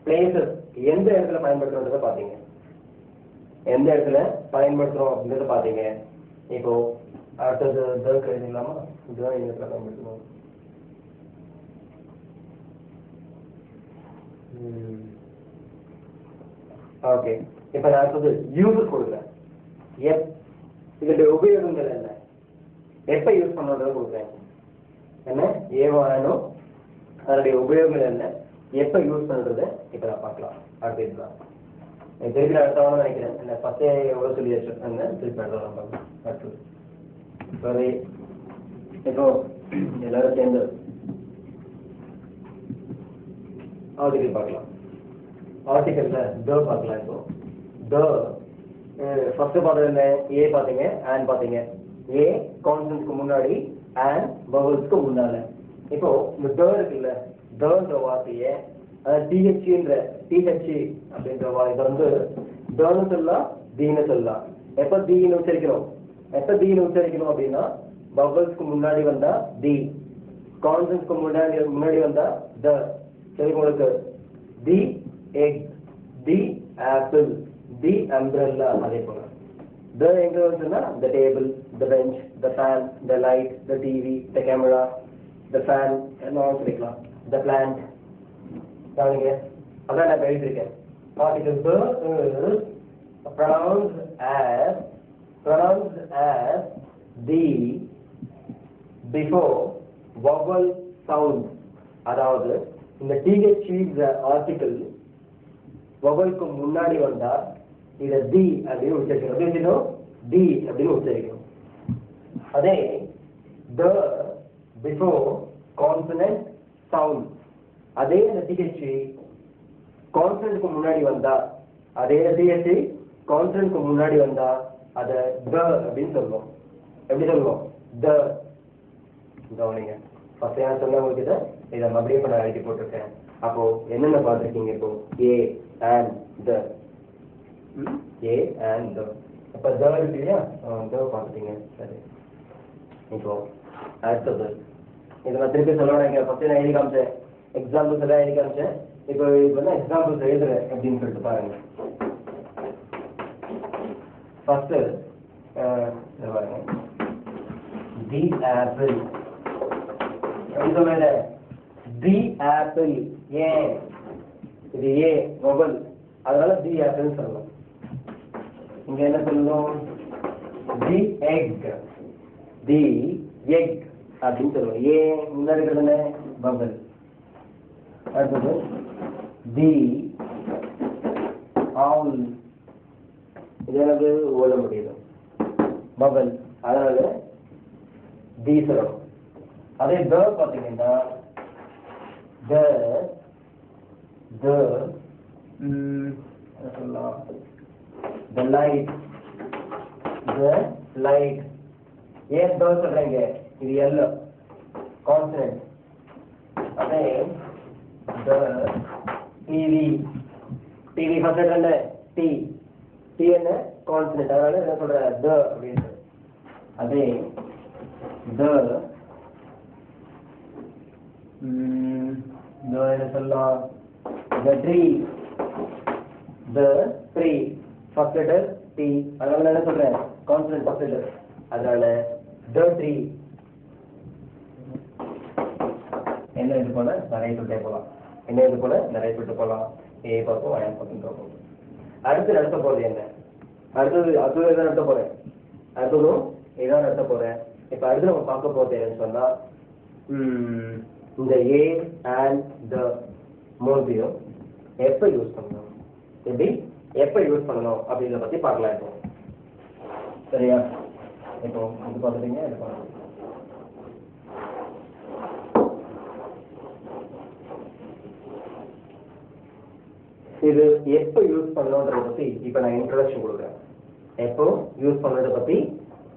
பிளேசஸ் எந்த இடத்துல பயன்படுத்துறத பார்த்தீங்க எந்த இடத்துல பயன்படுத்துறோம் அப்படின்றத பார்த்தீங்க இப்போ அடுத்தது இதற்கு எழுதிடலாமா இதுதான் எந்த இடத்துல பயன்படுத்தணும் ஓகே இப்போ நான் அடுத்தது யூஸ் கொடுக்குறேன் இதனுடைய உபயோகங்கள் என்ன எப்போ யூஸ் பண்ணுறத கொடுக்குறேன் என்ன ஏவானும் அதனுடைய உபயோகங்கள் என்ன எப்போ யூஸ் பண்ணுறத இப்போ நான் பார்க்கலாம் அடுத்ததுதான் திருப்பி நான் அடுத்தவங்க நினைக்கிறேன் என்ன ஃபஸ்ட்டே எவ்வளோ சொல்லி வச்சுருக்காங்க திருப்பி அடுத்தவங்க பார்க்கலாம் அடுத்தது சரி இப்போ எல்லாரும் சேர்ந்து ஆர்டிகல் பார்க்கலாம் ஆர்டிகல்ல பார்க்கலாம் இப்போ ஃபர்ஸ்ட் பார்த்தது என்ன ஏ பார்த்தீங்க அண்ட் பார்த்தீங்க ஏ கான்சன்ட்க்கு முன்னாடி அண்ட் பவல்ஸ்க்கு முன்னால இப்போ இந்த இருக்குல்ல ன்ற வார்த்தையை டிஹெச்ன்ற டிஹெச்சி அப்படின்ற இதை வந்து டர்னு சொல்லலாம் தீனு சொல்லலாம் எப்போ தீனு உச்சரிக்கணும் அப்படின்னா பவல்ஸ்க்கு முன்னாடி வந்தா தி கான்சன்ட்க்கு முன்னாடி வந்தா த சரி உங்களுக்கு the egg the apple the umbrella அதே போல த எங்க வந்துன்னா the table the bench the fan the light the TV the camera the fan எல்லாம் சொல்லிக்கலாம் த பிளான்ட் கவனிங்க அதான் நான் எழுதியிருக்கேன் particle the is pronounced as the before vowel sound அதாவது இந்த TH ஆர்டிகல் வவலுக்கு முன்னாடி வந்தா இத தி அப்படின்னு உச்சரிக்கணும் எப்படி தி அப்படின்னு உச்சரிக்கணும் அதே the before consonant sound அதே இந்த TH கான்சனன்ட்க்கு முன்னாடி வந்தா அதே TH கான்சனன்ட்க்கு முன்னாடி வந்தா அத த அப்படின்னு சொல்லுவோம் எப்படி சொல்லுவோம் த கவனிங்க ஃபர்ஸ்ட் நான் சொன்ன உங்களுக்கு இதை மறுபடியும் இப்போ நான் எழுதி போட்டிருக்கேன் அப்போ என்னென்ன பார்த்துருக்கீங்க இப்போ A and the A and the அப்போ த இருக்கு இல்லையா த பார்த்துட்டீங்க சரி இப்போ அடுத்தது இதை நான் திருப்பி சொல்லுவாங்க ஃபர்ஸ்ட் நான் எழுதி காமிச்சேன் எக்ஸாம்பிள்ஸ் எல்லாம் எழுதி காமிச்சேன் இப்போ வந்து எக்ஸாம்பிள்ஸ் எழுதுறேன் அப்படின்னு சொல்லிட்டு பாருங்க ஃபர்ஸ்ட் பாருங்க தி ஆப்பிள் எப்படி சொல்லுங்க தி ஆப்பிள் ஏன் இது ஏ வவல் அதனால தி ஆப்பிள் சொல்லலாம் இங்க என்ன சொல்லணும் தி எக் அப்படின்னு சொல்லுவோம் ஏன் முன்னாடி இருக்கிறது வவல் அடுத்தது தி ஆல் இது எனக்கு ஓட முடியுது வவல் அதனால தி சொல்லணும் அதே த பார்த்தீங்கன்னா சொல்லலாம் the light ஏன் த சொல்றீங்க இது எல்லோ கான்சனன்ட் அதே the டிவி ஃபர்ஸ்ட் என்ன டி என்ன கான்சனன்ட் அதனால என்ன சொல்ற த அப்படின்னு அதே என்ன சொல்லலாம் the tree first letter T அதனால என்ன சொல்றேன் கான்சனன்ட் ஃபர்ஸ்ட் லெட்டர் அதனால the tree என்ன இது போல நிறைய சொல்லிட்டு போகலாம் ஏ பார்ப்போம் அயன் பார்ப்போம் அடுத்து நடத்த போறது என்ன அடுத்தது இதான் நடத்த போறேன் அடுத்ததும் இதான் நடத்த போறேன் இப்ப அடுத்து நம்ம பார்க்க போறது என்னன்னு சொன்னா இந்த ஏ அண்ட் த மூன்றையும் எப்ப யூஸ் பண்ணணும் அப்படின்றத பத்தி பார்க்கலாம் இப்போ சரியா இப்போ இது பார்த்துட்டீங்க இது பார்க்கலாம் இது எப்போ யூஸ் பண்ணணுன்றத பத்தி இப்போ நான் இன்ட்ரோடக்ஷன் கொடுக்குறேன் எப்போ யூஸ் பண்ணுறதை பத்தி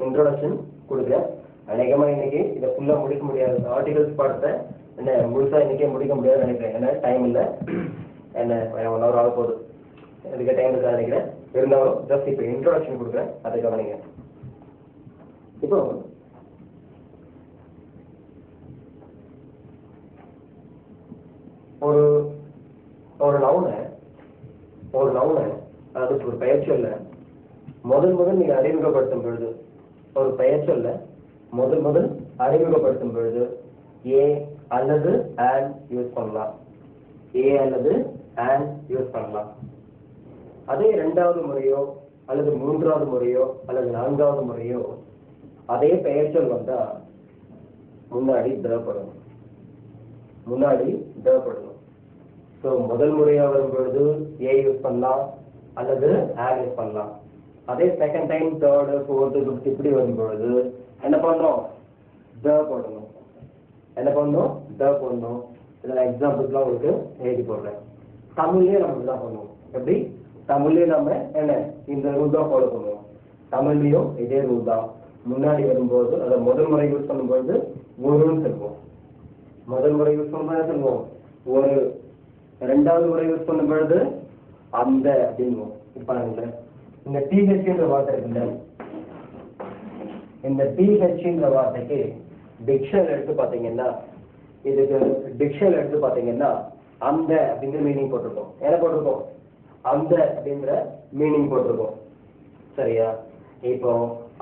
இன்ட்ரோடக்ஷன் கொடுக்குறேன் அநேகமா இன்னைக்கு இதை ஃபுல்லா முடிக்க முடியாது ஆர்டிகல்ஸ் பாடத்தை என்ன முழுசா இன்னைக்கே முடிக்க முடியாதுன்னு நினைக்கிறேன் ஏன்னா டைம் இல்லை என்ன 1 hour ஆக போகுது இதுக்கு டைம் இருக்கா நினைக்கிறேன் இருந்தாலும் ஜஸ்ட் இப்போ இன்ட்ரோடக்ஷன் கொடுக்குறேன் அதை கவனிங்க இப்போ ஒரு ஒரு நவுனை அதாவது ஒரு பெயர் சொல்ல முதல் நீங்க அறிமுகப்படுத்தும் பொழுது ஒரு பெயர் சொல்ல முதல் அறிமுகப்படுத்தும் பொழுது ஏ அல்லது and யூஸ் பண்ணலாம். ஏ அல்லது and யூஸ் பண்ணலாம். அதே இரண்டாவது முறையோ அல்லது மூன்றாவது முறையோ அல்லது நான்காவது முறையோ அதே பெயர் சொல் வந்தா முன்னாடி திரப்படணும். ஸோ முதல் முறையா வரும்பொழுது ஏ யூஸ் பண்ணலாம் அல்லது and யூஸ் பண்ணலாம். அதே second time third fourth fifth இப்படி வரும்பொழுது என்ன பண்ணணும்? போடணும். இதில் எக்ஸாம்பிள்ஸ்லாம் உங்களுக்கு எழுதி போடுறேன். தமிழ்லேயே நம்ம இதுதான் பண்ணுவோம். எப்படி? தமிழ்லேயே நம்ம என்ன இந்த ரூல் தான் ஃபாலோ பண்ணுவோம். தமிழ்லேயும் இதே ரூல் தான். முன்னாடி வரும்போது அதை முதல் முறை யூஸ் பண்ணும்போது ஒருன்னு சொல்லுவோம். முதல் முறை யூஸ் பண்ணும்போது சொல்லுவோம் ஒரு. ரெண்டாவது முறை யூஸ் பண்ணும்பொழுது அந்த அப்படின்வோம். இப்போ இந்த டிஹெச்ன்ற வார்த்தை இருக்குல்ல, இந்த டிஹெச்ன்ற வார்த்தைக்கு டிக்ஷனரி எடுத்து பார்த்தீங்கன்னா அந்த அப்படிங்கிற மீனிங் போட்டிருக்கோம். என்ன போட்டிருக்கோம்? அந்த அப்படிங்கிற மீனிங் போட்டிருக்கோம். சரியா? இப்போ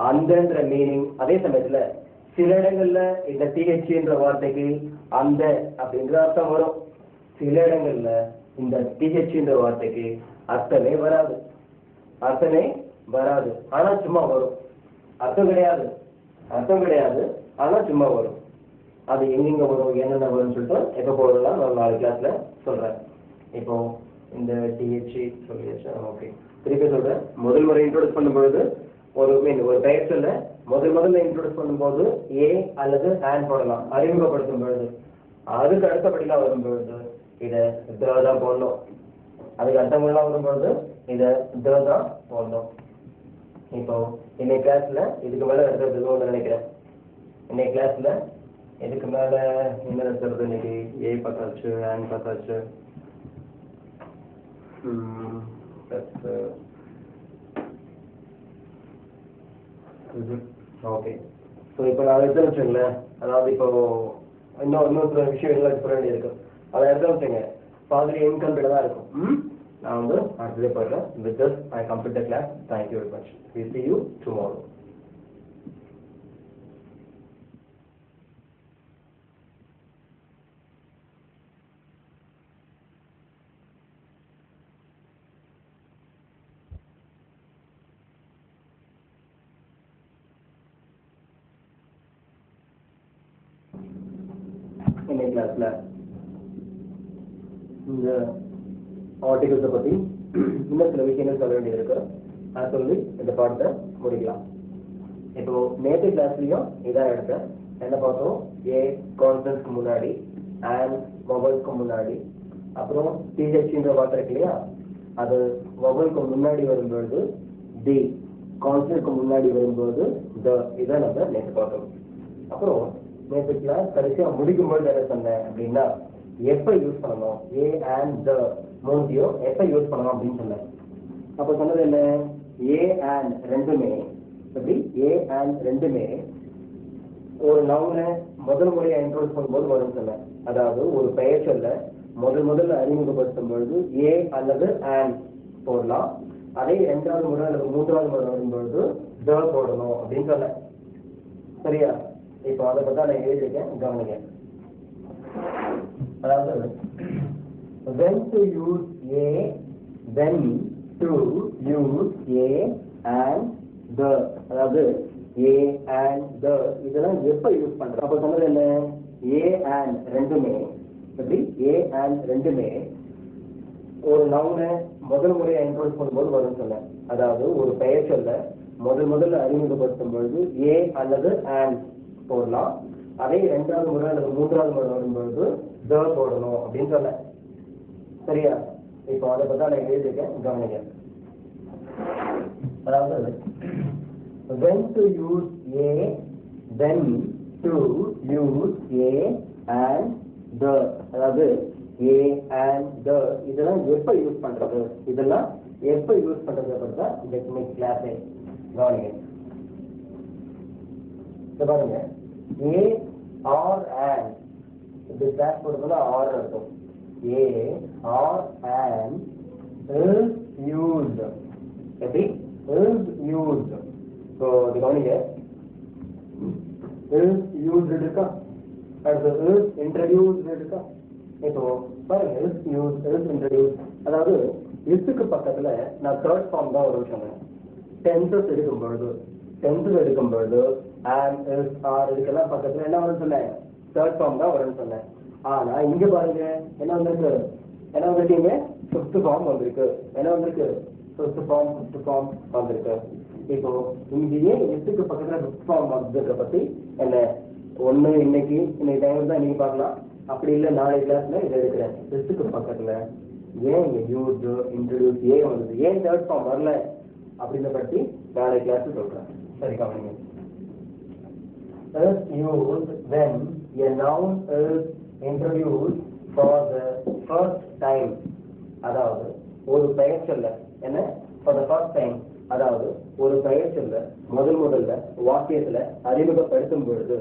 அந்தன்ற மீனிங் அதே சமயத்துல சில இடங்கள்ல இந்த டிஹெச்ன்ற வார்த்தைக்கு அந்த அப்படிங்கிற அர்த்தம் வரும். சில இடங்கள்ல இந்த டிஹெச்ன்ற வார்த்தைக்கு அர்த்தமே வராது. ஆனா சும்மா வரும். அர்த்தம் கிடையாது ஆனா சும்மா வரும். அது எங்கெங்க வரும், என்னென்ன வரும்னு சொல்லிட்டு எப்போ போடலாம் நான் நாலு கிளாஸ்ல சொல்றேன். இப்போ இந்த டிஹெச் சொல்லியாச்சு. ஓகே, திருப்பி சொல்றேன். முதல் முறை இன்ட்ரோடியூஸ் பண்ணும்பொழுது ஒரு பெயர் சொல்ல முதல்ல இன்ட்ரோடியூஸ் பண்ணும்போது ஏ அல்லது and போடலாம். அறிமுகப்படுத்தும் பொழுது அதுக்கு அடுத்தபடிலாம் வரும்பொழுது இதை தான் போடணும். அதுக்கு அடுத்தவங்கலாம் வரும்பொழுது இதை தான் போடணும். இப்போ இன்னைக்கு கிளாஸ்ல இதுக்கு மேல எடுத்துன்னு நினைக்கிறேன். இன்னைக்கு கிளாஸ்ல இதுக்கு மேல என்ன எடுத்துறது? இன்னைக்கு ஏ பார்த்தாச்சு, and பார்த்தாச்சு. ஓகே, ஸோ இப்போ நான் எடுத்து வச்சுங்களேன். அதாவது இப்போ இன்னொரு விஷயம் எல்லாம் சொல்ல வேண்டியது இருக்கு. அதை எடுத்து வச்சுங்க. பாதிரி இன்கம்ப்ளீட்டாக தான் இருக்கும். நான் அடுத்ததே போடுறேன். With this I complete the class. Thank you very much. We see you tomorrow. இன்னைக்கு கிளாஸ்ல இந்த ஆர்டிகல்ஸை பற்றி இன்னும் சில விஷயங்கள் சொல்ல வேண்டியது இருக்கு. அதை சொல்லி இந்த பாடத்தை முடிக்கலாம். இப்போ நேற்று கிளாஸ்லையும் இதான் எடுத்தேன். என்ன பார்த்தோம்? ஏ கான்சன்ஸ்க்கு முன்னாடி, and வவல்ஸ்க்கு முன்னாடி, அப்புறம் டிஹெச்ன்ற வார்த்தை இருக்கு இல்லையா, அது வவலுக்கு முன்னாடி வரும்பொழுது டி, கான்சன்ஸ்க்கு முன்னாடி வரும்போது த. இதான் நம்ம நேற்று பார்த்தோம். அப்புறம் நேற்று கிளாஸ் கடைசியாக முடிக்கும்போது என்ன சொன்னேன் அப்படின்னா எப்ப யூஸ் பண்ணணும், ஏ and த மூணுத்தையும் எப்ப யூஸ் பண்ணணும் அப்படின்னு சொன்னேன். அப்போ சொன்னது என்ன? ஏ and ரெண்டுமே எப்படி? ஏ and ரெண்டுமே ஒரு நவுனை முதல் முறையை இன்ட்ரோடியூஸ் பண்ணும்போது வரும்னு சொன்னேன். அதாவது ஒரு பெயர் சொல்ல முதல்ல அறிமுகப்படுத்தும் பொழுது ஏ அல்லது and போடலாம். அதே இரண்டாவது முறை அல்லது மூன்றாவது முறை வரும்பொழுது த போடணும் அப்படின்னு சொன்னேன். சரியா? இப்போ அதை பற்றி நான் எழுதியிருக்கேன், கவனிங்க. அதாவது when to use a, when to use a and the, அதாவது a and the இதெல்லாம் எப்ப யூஸ் பண்றோம்? அப்ப சொன்னது என்ன? a and ரெண்டுமே எப்படி? a and ரெண்டுமே ஒரு நவுனை முதல் முறையை இன்ட்ரோடியூஸ் பண்ணும்போது வரும்னு சொன்னேன். அதாவது ஒரு பெயர் சொல்ல முதல்ல அறிமுகப்படுத்தும் பொழுது ஏ அல்லது and போடலாம். அதே இரண்டாவது முறை அல்லது மூன்றாவது முறை வரும்பொழுது த போடணும் அப்படின்னு சொன்னேன். சரியா? இப்போ அதை பத்தி நான் எழுதியிருக்கேன், கவனிங்க. அதாவது when to use a, when to use a and the, அதாவது a and the இதெல்லாம் எப்ப யூஸ் பண்றது அப்படின்னா இந்த கிளாஸே கவனிங்க. பாருங்க, ஏ ஆர் and இப்படி கிளாஸ் போடுறதுல ஆர் இருக்கும். A or an is used. எப்படி is used. ஸோ இது கவனிங்க, is used இருக்கா, அடுத்து is introduced இருக்கா. இப்போ பாருங்க, is used, is introduced. அதாவது isக்கு பக்கத்துல நான் தேர்ட் ஃபார்ம் தான் ஒரு சொன்னேன். டென்சஸ் எடுக்கும் பொழுது and is are இதுக்கெல்லாம் பக்கத்துல என்ன வரும்னு சொன்னேன், தேர்ட் ஃபார்ம் தான் வரும்னு சொன்னேன். ஆனா இங்க பாருங்க என்ன வந்திருக்கீங்க, ஃபிஃப்த் ஃபார்ம் வந்திருக்கு. என்ன வந்திருக்கு, ஃபிஃப்த் ஃபார்ம் வந்திருக்கு. இப்போ இங்கேயே எட்டுக்கு பக்கத்துல ஃபிஃப்த் ஃபார்ம் வந்ததுக்கு பத்தி என்ன ஒண்ணு இன்னைக்கு டைம் தான் நீங்க பார்க்கலாம், அப்படி இல்லை நாளை கிளாஸ்ல இதை எடுக்கிறேன். எட்டுக்கு பக்கத்துல ஏன் இங்க யூஸ் இன்ட்ரோடியூஸ் ஏன் வந்தது, ஏன் தேர்ட் ஃபார்ம் வரல அப்படின்ற பத்தி நாளை கிளாஸ் சொல்றேன். சரி கவனிங்க. Is used when a noun is introduced for the first time. அதாவது ஒரு பெயர் சொல்ல என்ன for the first time, அதாவது ஒரு பெயர் சொல்ல முதல்ல வாக்கியத்துல அறிமுகப்படுத்தும் பொழுது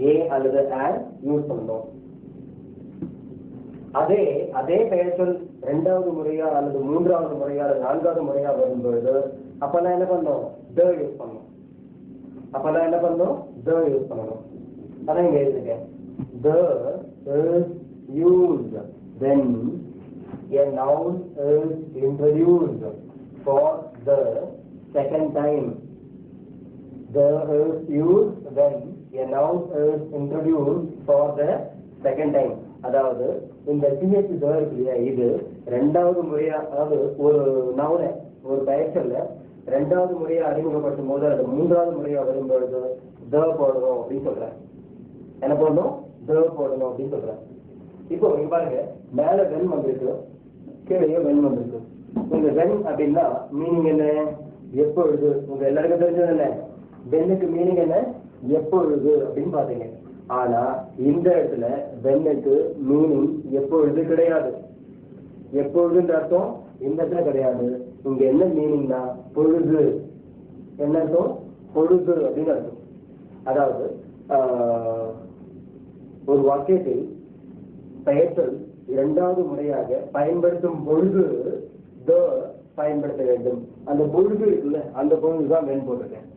ஏ அல்லது ஆன் யூஸ் பண்ணணும். அதே பெயர் சொல் இரண்டாவது முறையா அல்லது மூன்றாவது முறையா அல்லது நான்காவது முறையா வரும்பொழுது அப்பெல்லாம் என்ன பண்ணணும், த யூஸ் பண்ணணும். அதான் இங்க எழுதுங்க. The is used when a noun is introduced for the second time. The is used when a noun is introduced for the second time. அதாவது இந்த CH இருக்கு இல்லையா, இது ரெண்டாவது முறையா, அதாவது ஒரு நவுனை ஒரு பெயர்ச்சொல்ல ரெண்டாவது முறையா அறிமுகப்படுத்தும் போது அது மூன்றாவது முறையா வரும்பொழுது த போடணும் அப்படின்னு சொல்றேன். என்ன போடணும், த போடணும் அப்படின்னு சொல்றேன். இப்போ இங்க பாருங்க, மேல வென் வந்திருக்கு, கீழே வென் வந்திருக்கு. இந்த வென் அப்படின்னா மீனிங் என்ன, எப்பொழுது. உங்க எல்லாருக்கும் தெரிஞ்சது என்ன, வென்னுக்கு மீனிங் என்ன, எப்பொழுது அப்படின்னு பாத்தீங்க. ஆனா இந்த இடத்துல வென்னுக்கு மீனிங் எப்பொழுது கிடையாது. எப்பொழுதுன்ற அர்த்தம் இந்த இடத்துல கிடையாது. இங்க என்ன மீனிங்னா பொழுது. என்ன அர்த்தம், பொழுது அப்படின்னு அர்த்தம். அதாவது ஒரு வாக்கியத்தில் பெயர்ச்சொல் இரண்டாவது முறையாக பயன்படுத்தும் பொழுது த பயன்படுத்த வேண்டும். அந்த பொழுது இருக்குல்ல, அந்த பொழுதுதான் வென் போட்டிருக்கேன்.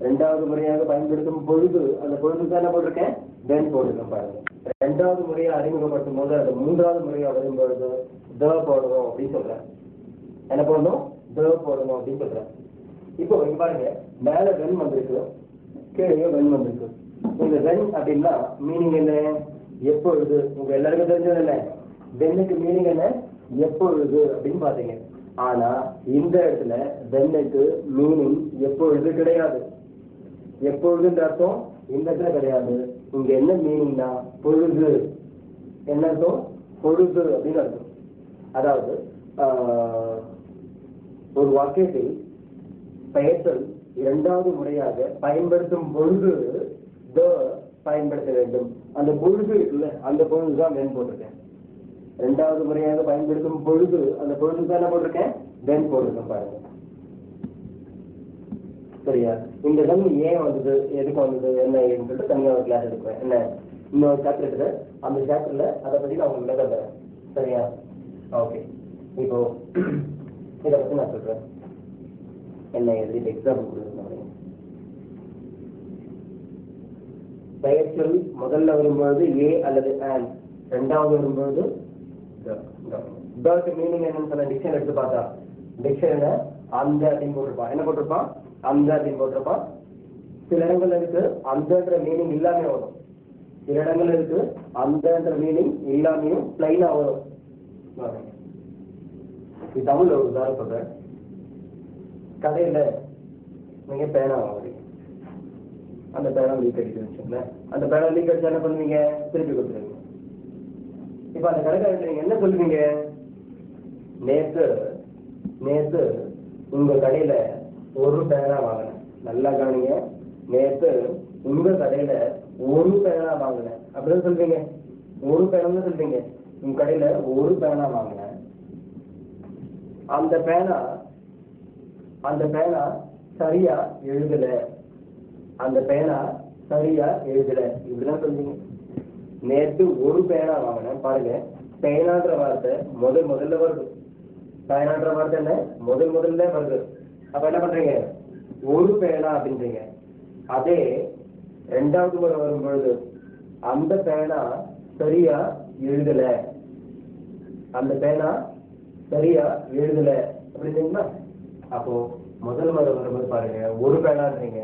இரண்டாவது முறையாக பயன்படுத்தும் பொழுது அந்த பொழுதுதான் என்ன போட்டிருக்கேன், வென் போட்டிருக்கேன். பாருங்க, இரண்டாவது முறையா அறிமுகப்படுத்தும் போது அந்த மூன்றாவது முறையா வரும்பொழுது த போடணும் அப்படின்னு சொல்றேன். என்ன போடணும், த போடணும் அப்படின்னு சொல்றேன். இப்போ இங்க பாருங்க, மேல வென் வந்திருக்கு, கீழே வென் வந்திருக்கு. இந்த வென் அப்படின்னா மீனிங் என்ன, எப்பொழுது. உங்க எல்லாருக்கும் தெரிஞ்சது என்ன, வென்னுக்கு மீனிங் என்ன, எப்பொழுது அப்படின்னு பாத்தீங்க. ஆனா இந்த இடத்துல வென்னுக்கு மீனிங் எப்பொழுது கிடையாது. எப்பொழுதுன்ற அர்த்தம் இந்த இடத்துல கிடையாது. இங்க என்ன மீனிங்னா பொழுது. என்ன அர்த்தம், பொழுது அப்படின்னு அர்த்தம். அதாவது ஒரு வாக்கியத்தில் பெயர்ச்சொல் இரண்டாவது முறையாக பயன்படுத்தும் பொழுது த பயன்படுத்த வேண்டும். அந்த பொழுது இருக்குல்ல, அந்த பொழுதுதான் வென் போட்டிருக்கேன். இரண்டாவது முறையாக பயன்படுத்தும் பொழுது அந்த பொழுதுதான் என்ன போட்டிருக்கேன், வென் போட்டிருக்கேன். பாருங்க, சரியா. இந்த வென் ஏன் வந்தது, எதுக்கு வந்தது, என்ன ஏன்னு சொல்லிட்டு தனியாக ஒரு கிளாஸ் எடுப்பேன். என்ன இன்னொரு சாப்டர் இருக்குது, அந்த சாப்டர்ல அதை பத்தி நான் உங்களுக்கு விளக்கம் தரேன். சரியா, ஓகே. இப்போ இதை பத்தி நான் சொல்றேன். என்ன எழுதிட்டு எக்ஸாம்பிள் கொடுக்கணும். பெயர்ச்சொல் முதல்ல வரும்பொழுது ஏ அல்லது ஆன், ரெண்டாவது வரும்பொழுது த மீனிங் என்னன்னு சொன்ன டிக்ஷன் எடுத்து பார்த்தா டிக்ஷனரியில அந்த அப்படின்னு போட்டிருப்பான். என்ன போட்டிருப்பான், அந்த அப்படின்னு போட்டிருப்பான். சில இடங்கள்ல இருக்கு அந்தன்ற மீனிங் இல்லாமே வரும். சில இடங்கள்ல இருக்கு அந்தன்ற மீனிங் இல்லாமையும் பிளைனா வரும். இது தமிழ்ல ஒரு உதாரணம் சொல்றேன். கடையில நீங்க பேனா வாங்குறீங்க, அந்த பேனா லீக் அடிக்குதுன்னு வச்சுக்கோங்களேன். அந்த பேனா லீக் அடிச்சா என்ன பண்ணுவீங்க, திருப்பி கொடுத்துருவீங்க. இப்ப அந்த கடைக்காரர் நீங்க என்ன சொல்லுவீங்க, நேத்து உங்க கடையில ஒரு பேனா வாங்கினேன். நல்லா கவனிங்க, நேத்து உங்க கடையில ஒரு பேனா வாங்கினேன் அப்படின்னு சொல்வீங்க. ஒரு பேனா சொல்வீங்க, உங்க கடையில ஒரு பேனா வாங்கினேன். அந்த பேனா சரியா எழுதல, அந்த பேனா சரியா எழுதல, இப்படிதான் சொல்வீங்க. நேற்று ஒரு பேனா வாங்கினேன். பாருங்க, பேனான்ற வார்த்தை முதல்ல வருது. பேனான்ற வார்த்தை என்ன முதல்ல வருது. அப்ப என்ன பண்றீங்க, ஒரு பேனா அப்படின்றீங்க. அதே ரெண்டாவது முறை வரும் பொழுது அந்த பேனா சரியா எழுதல, அந்த பேனா சரியா எழுதல அப்படின்றீங்களா? அப்போ முதல் முறை வரும்போது பாருங்க ஒரு பேனான்றீங்க.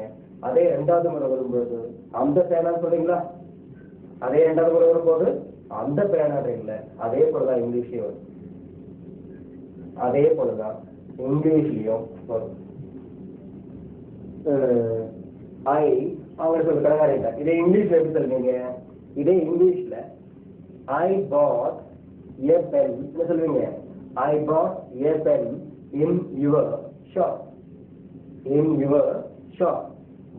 அதே ரெண்டாவது முறை வரும்போது அந்த பேனா சொல்றீங்களா? அதே ரெண்டாவது முறை வரும்போது அந்த பேனான்றீங்களா? அதே போலதான் இங்கிலீஷ்லயும் வரும். அதே போலதான் இங்கிலீஷ்லயும் வரும். ஐ அவங்க சொல்ல கடங்காரிட்ட இதே இங்கிலீஷ்ல எப்படி சொல்லுவீங்க? இதே இங்கிலீஷ்ல ஐ பாட் ஏ பென் என்ன சொல்லுவீங்க? I put a pen in your shop. In your shop,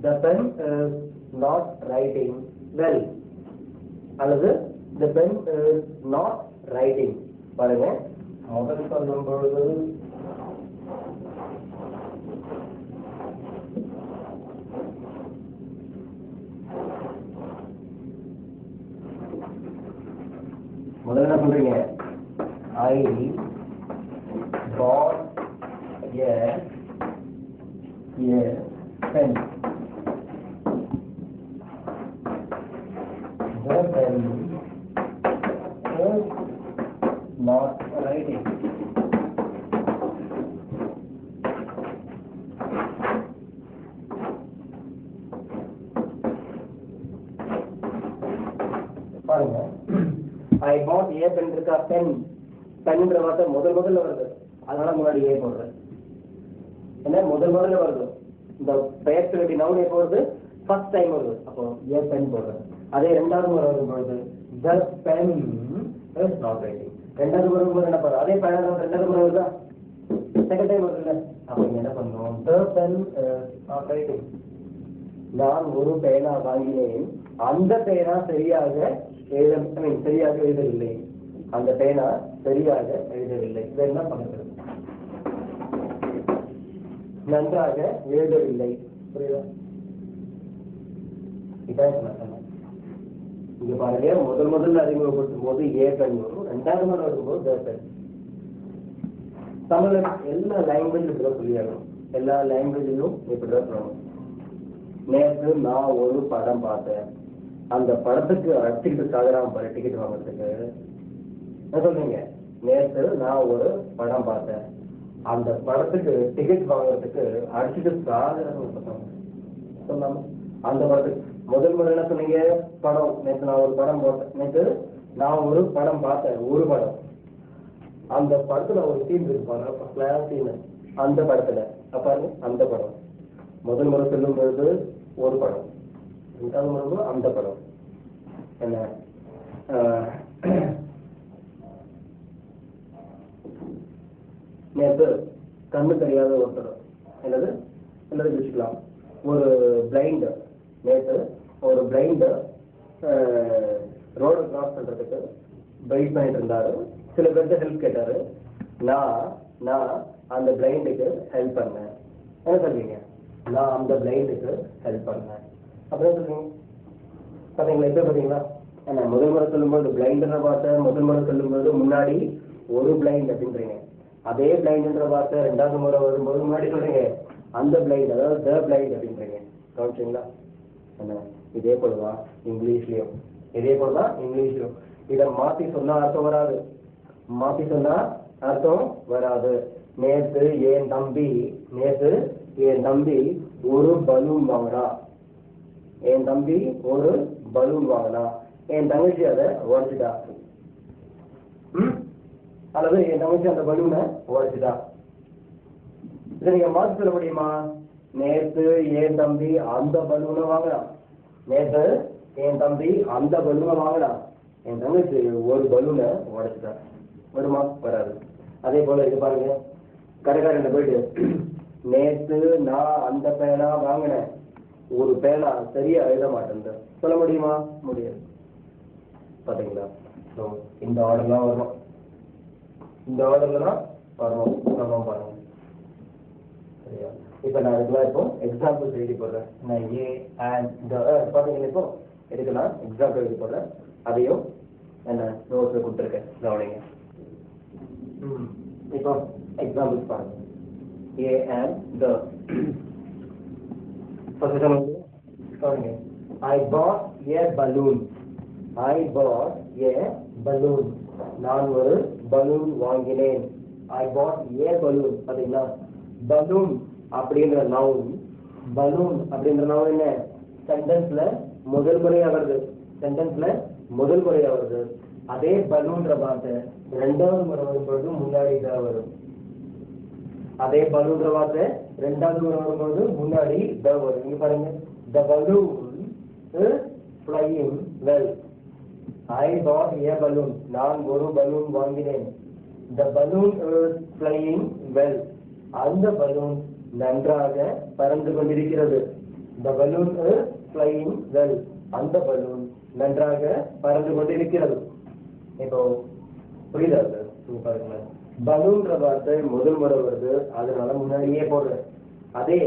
the pen is not writing well. அல்லது the pen is not writing. பாருங்க, முதல் சொல்லும் பொழுது முதல்ல என்ன சொல்றீங்க? I bought a pen. The pen is not writing. பாருங்க, I bought a pen இருக்கா? பென் பென்ன்ற வார்த்தை முதல்ல வருது, அதனால முன்னாடி ஏ போடுறேன். என்ன முதல்ல வருது? இந்த பெயர் சொல்லி நவுன் எப்போ வருது? ஃபர்ஸ்ட் டைம் வருது. அப்போ ஏ பென் போடுறது. அதே ரெண்டாவது முறை வரும்பொழுது the pen is not writing. ரெண்டாவது முறை வரும்போது என்ன பண்ணுறது? அதே ரெண்டாவது முறை வருதா? செகண்ட் டைம் வருது இல்லை? அப்போ என்ன பண்ணணும்? the pen is not writing. நான் ஒரு பேனா வாங்கினேன், அந்த பேனா சரியாக எழுதவில்லை. அந்த பேனா சரியாக எழுதவில்லை. இது என்ன பண்ணுறது? நன்றாக எழுதவில்லை. புரியுதா? இதான் இங்க பாருங்க, முதல்ல அறிமுகப்படுத்தும் போது ஏ பெண் வரும், ரெண்டாவது முறை வரும்போது த பெண். தமிழ் எல்லா லாங்குவேஜ் இப்படிதான் சொல்லியாகணும். எல்லா லாங்குவேஜிலும் இப்படிதான் சொல்லணும். நேற்று நான் ஒரு படம் பார்த்தேன், அந்த படத்துக்கு அடிச்சுக்கிட்டு சாகுறாம பாரு டிக்கெட் வாங்குறதுக்கு. என்ன சொல்றீங்க? நேற்று நான் ஒரு படம் பார்த்தேன், அந்த படத்துக்கு டிக்கெட் வாங்குறதுக்கு அடிச்சுட்டு சாகுறாங்க சொல்லாம. அந்த படத்துக்கு முதல் முறை என்ன சொன்னீங்க? படம். நேற்று நான் ஒரு படம் போட்டேன், நேற்று நான் ஒரு படம் பார்த்தேன், ஒரு படம். அந்த படத்துல ஒரு சீன் இருப்பாங்க, சீன். அந்த படத்துல பாருங்க, அந்த படம். முதல் முறை சொல்லும் பொழுது ஒரு படம், ரெண்டாவது முறை அந்த படம். என்ன நேற்று கண்ணு தெரியாத ஒருத்தர் என்னது வச்சுக்கலாம், ஒரு பிளைண்ட். நேற்று ஒரு பிளைண்ட் ரோடு கிராஸ் பண்றதுக்கு வெயிட் பண்ணிட்டு இருந்தாரு. சில பேர்த்த ஹெல்ப் கேட்டாரு. நான் அந்த பிளைண்டுக்கு ஹெல்ப் பண்ணேன். என்ன சொல்றீங்க? நான் அந்த பிளைண்டுக்கு ஹெல்ப் பண்ணேன் அப்படின்னு சொல்றீங்க. பாத்தீங்களா? இப்ப பாத்தீங்களா? என்ன முதல் முறை சொல்லும்போது பிளைண்ட்ன்ற வார்த்தை முதல் முறை சொல்லும்போது முன்னாடி ஒரு பிளைண்ட் அப்படின்றீங்க. அதே பிளைண்ட்ன்ற வார்த்தை ரெண்டாவது முறை வரும்போது முன்னாடி சொல்றீங்க அந்த பிளைண்ட், அதாவது த பிளைண்ட் அப்படின்றீங்க. கவனிச்சிங்களா? என்ன இதே போலதான் இங்கிலீஷ்லயும். இதை மாத்தி சொன்னா அர்த்தம் வராது. நேற்று என் தம்பி ஒரு பலூன் வாங்கினா. என் தங்கச்சி அதை உடைச்சிட்டா. அல்லது என் தங்கச்சி அந்த பலூனை உடைச்சிட்டா. இதை நீங்க மாற்றி சொல்ல முடியுமா? நேற்று என் தம்பி அந்த பலூனை வாங்கினான். என் தங்கச்சி ஒரு பலூனை உடைச்சிட்டா. வருமா? வராது. அதே போல இது பாருங்க, கடைக்காரன் போயிட்டு நேற்று நான் அந்த பேனா வாங்கினேன், ஒரு பேனா சரியா எழுத மாட்டேன் சொல்ல முடியுமா? முடியாது. பாத்தீங்களா? இந்த ஆர்டர்லாம் வரும். பாருங்க. சரியா? இப்ப நான் இதுக்கெல்லாம் இப்போ எக்ஸாம்பிள் எழுதி போடுறேன். நான் ஏ அண்ட் பாத்தீங்கன்னா இப்போ இதுக்கு நான் எக்ஸாம்பிள் எழுதி போடுறேன். அதையும் என்ன நோட்ஸில் கொடுத்துருக்கேன், கவனிங்க. இப்போ எக்ஸாம்பிள்ஸ் பாருங்க. ஏ அண்ட் த ஃபர்ஸ்ட் வந்து கவனிங்க. ஐ பாட் ஏ பலூன். ஐ பாட் ஏ பலூன். நான் ஒரு பலூன் வாங்கினேன். ஐ பாட் ஏ பலூன். பார்த்தீங்களா, பலூன் அப்படின்ற நவுன், பலூன் அப்படின்ற நவுன் என்ன சென்டென்ஸ்ல முதல் முறையா வருது, சென்டென்ஸ்ல முதல் முறையா வருது. அதே பலூன்ற வார்த்தை ரெண்டாவது முறை வரும்பொழுது முன்னாடி தான் வரும். அதே பலூன்ற வார்த்தை ரெண்டாவது முறை வரும்போது முன்னாடி த வரும். இங்க பாருங்க, த balloon is flying well. I bought a balloon. நான் ஒரு பலூன் வாங்கினேன். The balloon is flying well. அந்த பலூன் நன்றாக பறந்து கொண்டிருக்கிறது. The balloon is flying well. அந்த பலூன் நன்றாக பறந்து கொண்டிருக்கிறது. இப்போ புரியுதா? நீங்க பாருங்க, பலூன்ற வார்த்தை முதல் முறை வருது, அதனால முன்னாடியே போடுறேன். அதே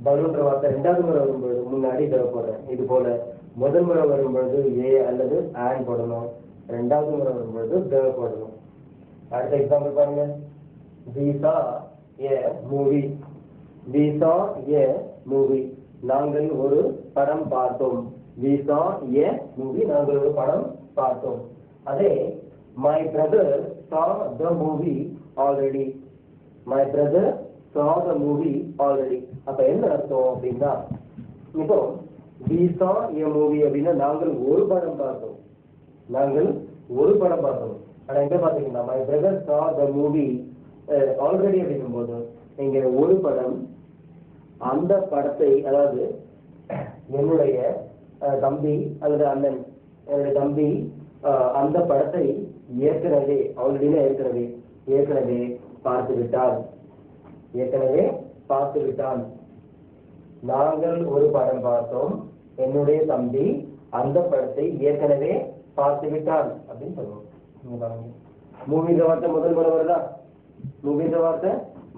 பலூன்ற வார்த்தை ரெண்டாவது முறை வரும்பொழுது முன்னாடி போடுறேன். இது போல முதல் முறை வரும்பொழுது ஏ அல்லது ஆன் போடணும், ரெண்டாவது முறை வரும்பொழுது த போடணும். அடுத்த எக்ஸாம்பிள் பாருங்க. We saw a movie. We saw a movie. நாங்கள் ஒரு படம் பார்த்தோம். We saw a movie. நாங்கள் ஒரு படம் பார்த்தோம். அதே my brother saw the movie already. My brother saw the movie already. அப்ப என்ன அர்த்தம் அப்படின்னா, இப்போ we saw a movie அப்படின்னா நாங்கள் ஒரு படம் பார்த்தோம். நாங்கள் ஒரு படம் பார்த்தோம். ஆனா எங்க பாத்தீங்கன்னா my brother saw the movie already அப்படிங்கும் போது இங்க ஒரு படம், அந்த படத்தை, அதாவது என்னுடைய தம்பி அல்லது அண்ணன், என்னுடைய தம்பி அந்த படத்தை ஏற்கனவே ஏற்கனவே பார்த்து விட்டான். ஏற்கனவே பார்த்து விட்டான். நாங்கள் ஒரு படம் பார்த்தோம், என்னுடைய தம்பி அந்த படத்தை ஏற்கனவே பார்த்து விட்டான் அப்படின்னு சொல்லுவோம். மூவின்ற வார்த்தை முதல் முறை வருதா? மூவின்ற வார்த்தை